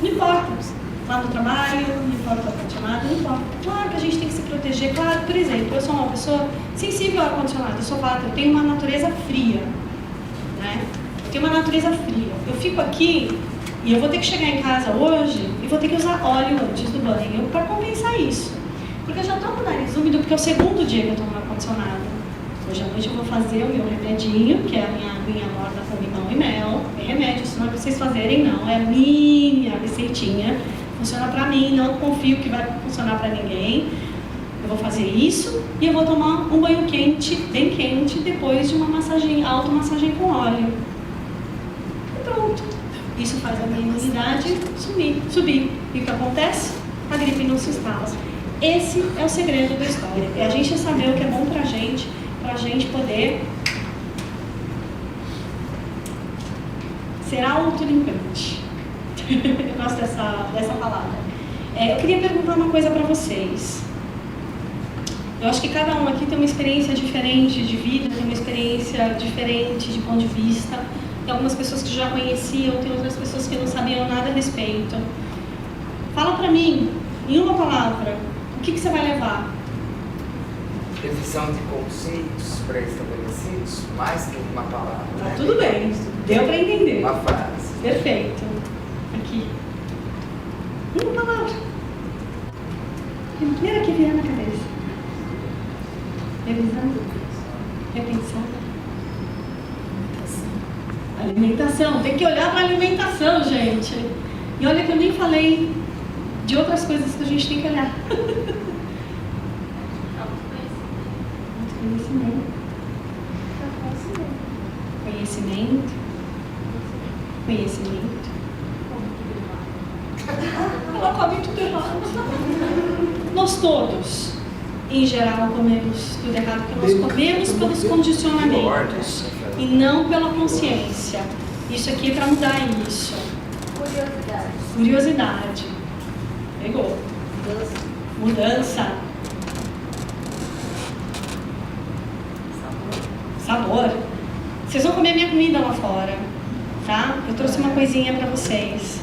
Não importa. Lá no trabalho, não importa o ar-condicionado, não importa. Claro que a gente tem que se proteger. Claro, por exemplo, eu sou uma pessoa sensível ao ar-condicionado. Eu sou vata, eu tenho uma natureza fria. Né? Eu tenho uma natureza fria. Eu fico aqui e eu vou ter que chegar em casa hoje e vou ter que usar óleo antes do banho para compensar isso. Porque eu já estou com o nariz úmido, porque é o segundo dia que eu estou no ar-condicionado. Hoje à noite eu vou fazer o meu remedinho, que é a minha aguinha morna com limão e mel. É remédio, isso não é para vocês fazerem, não. É a minha receitinha. Funciona para mim, não confio que vai funcionar para ninguém. Eu vou fazer isso e eu vou tomar um banho quente, bem quente, depois de uma massagem, automassagem com óleo. E pronto. Isso faz a minha imunidade subir. E o que acontece? A gripe não se instala. Esse é o segredo da história. É a gente saber o que é bom pra gente poder ser autolimpante. Eu gosto dessa palavra. Eu queria perguntar uma coisa para vocês. Eu acho que cada um aqui tem uma experiência diferente de vida, tem uma experiência diferente de ponto de vista. Tem algumas pessoas que já conheciam, tem outras pessoas que não sabiam nada a respeito. Fala para mim, em uma palavra, o que você vai levar? Revisão de conceitos pré-estabelecidos, mais que uma palavra. Tá, né? tudo bem, deu para entender. Uma frase. Perfeito. Aqui. Uma palavra. Primeira que vier na cabeça. Revisão. Repensar. Ali. Alimentação, tem que olhar para a alimentação, gente. E olha que eu nem falei de outras coisas que a gente tem que olhar. Conhecimento. Ela come tudo errado. Nós todos, em geral, comemos tudo errado, porque nós comemos pelos condicionamentos e não pela consciência. Isso aqui é para mudar isso. Curiosidade. Pegou. Mudança. Sabor. Vocês vão comer minha comida lá fora, tá? Eu trouxe uma coisinha para vocês.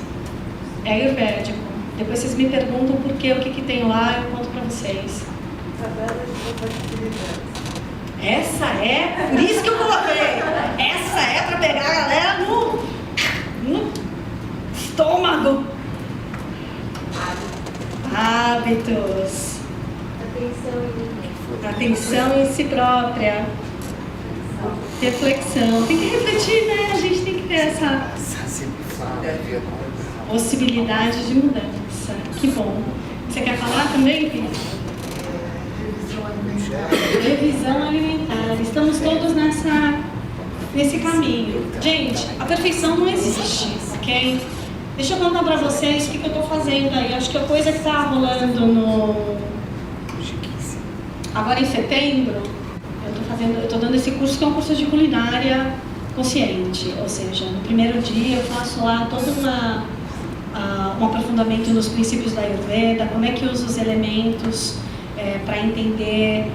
É ayurvédico. Depois vocês me perguntam por quê, o que tem lá, eu conto para vocês. Essa é, por isso que eu coloquei. Essa é para pegar a galera no estômago. Hábitos. Atenção em si própria. Reflexão. Tem que refletir, né? A gente tem que ter essa possibilidade de mudança. Que bom. Você quer falar também, Pia? Revisão alimentar. Estamos todos nesse caminho. Gente, a perfeição não existe, ok? Deixa eu contar pra vocês o que eu estou fazendo aí. Acho que a coisa que está rolando agora em setembro, eu estou dando esse curso que é um curso de culinária consciente. Ou seja, no primeiro dia eu faço lá todo um aprofundamento nos princípios da Ayurveda, como é que usa os elementos para entender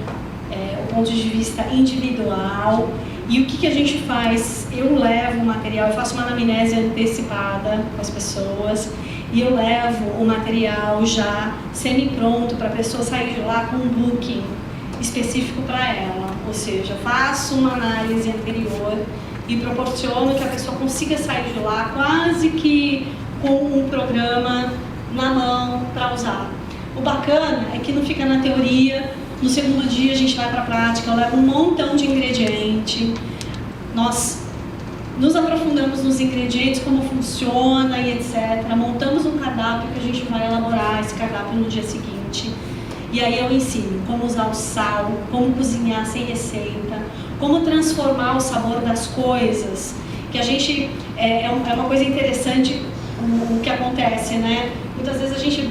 o ponto de vista individual. E o que a gente faz? Eu levo o material, eu faço uma anamnese antecipada com as pessoas e eu levo o material já semi-pronto para a pessoa sair de lá com um booking específico para ela. Ou seja, faço uma análise anterior e proporciono que a pessoa consiga sair de lá quase que com um programa na mão para usar. O bacana é que não fica na teoria. No segundo dia a gente vai para a prática, eu levo um montão de ingrediente, nós nos aprofundamos nos ingredientes, como funciona e etc. Montamos um cardápio que a gente vai elaborar esse cardápio no dia seguinte. E aí eu ensino como usar o sal, como cozinhar sem receita, como transformar o sabor das coisas. Que a gente, é uma coisa interessante o que acontece, né? Muitas vezes a gente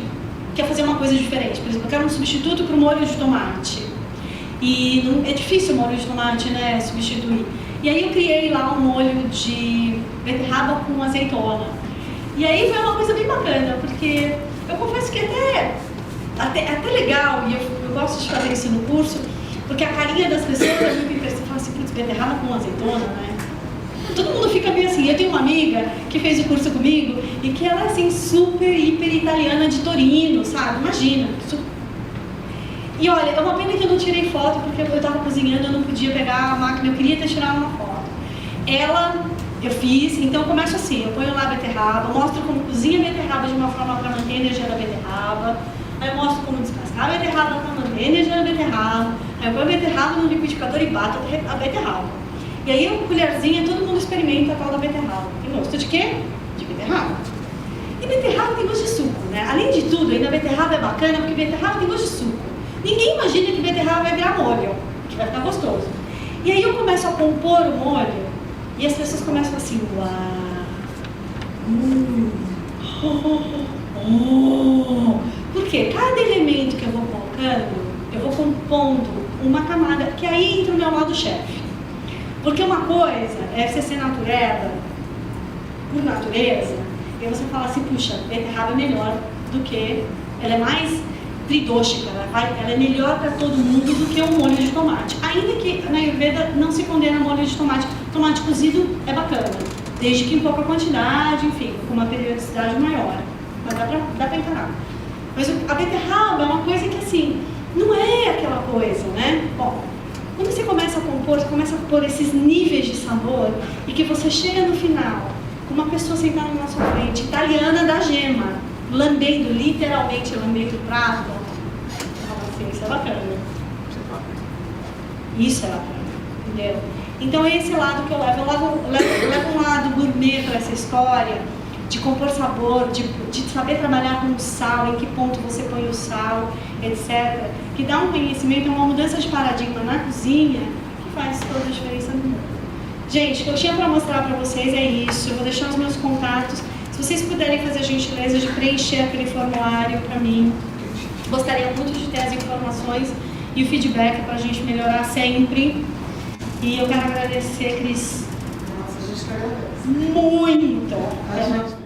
quer fazer uma coisa diferente. Por exemplo, eu quero um substituto para o molho de tomate. E é difícil o molho de tomate, né, substituir. E aí eu criei lá um molho de beterraba com azeitona. E aí foi uma coisa bem bacana, porque eu confesso que até legal, e eu gosto de fazer isso no curso, porque a carinha das pessoas é muito interessante. Fala assim, putz, beterraba com azeitona, né? Todo mundo fica meio assim. Eu tenho uma amiga que fez o curso comigo e que ela é assim, super, hiper italiana de Torino, sabe? Imagina. E olha, é uma pena que eu não tirei foto porque eu estava cozinhando, eu não podia pegar a máquina, eu queria ter tirado uma foto. Eu fiz, então eu começo assim, eu ponho lá a beterraba, mostro como cozinha a beterraba de uma forma para manter a energia da beterraba, aí eu mostro como descascar a beterraba para manter a energia da beterraba, aí eu ponho a beterraba no liquidificador e bato a beterraba. E aí, uma colherzinha, todo mundo experimenta a tal da beterraba. Tem gosto de quê? De beterraba. E beterraba tem gosto de suco, né? Além de tudo, ainda a beterraba é bacana porque beterraba tem gosto de suco. Ninguém imagina que beterraba vai virar molho, que vai ficar gostoso. E aí eu começo a compor o molho e as pessoas começam assim, uau, Porque cada elemento que eu vou colocando, eu vou compondo uma camada, que aí entra o meu lado chefe. Porque uma coisa é você ser natureba, por natureza, e você falar assim, puxa, beterraba é melhor do que, ela é mais tridóxica, ela é melhor para todo mundo do que um molho de tomate. Ainda que na Ayurveda não se condena molho de tomate. Tomate cozido é bacana, desde que em pouca quantidade, enfim, com uma periodicidade maior. Mas dá para encarar. Mas a beterraba é uma coisa que assim, não é aquela coisa, né? Bom, quando você começa a compor, você começa a pôr esses níveis de sabor e que você chega no final com uma pessoa sentada na sua frente, italiana da gema, lambendo, literalmente lambendo o prato. Assim, isso é bacana. Isso é bacana, entendeu? Então é esse lado que eu levo. Eu levo um lado gourmet para essa história, de compor sabor, de saber trabalhar com o sal, em que ponto você põe o sal, etc. Que dá um conhecimento, uma mudança de paradigma na cozinha, que faz toda a diferença no mundo. Gente, o que eu tinha para mostrar para vocês é isso. Eu vou deixar os meus contatos. Se vocês puderem fazer a gentileza de preencher aquele formulário para mim, gostaria muito de ter as informações e o feedback para a gente melhorar sempre. E eu quero agradecer, Cris, Nossa, a gente que agradece. muito. A gente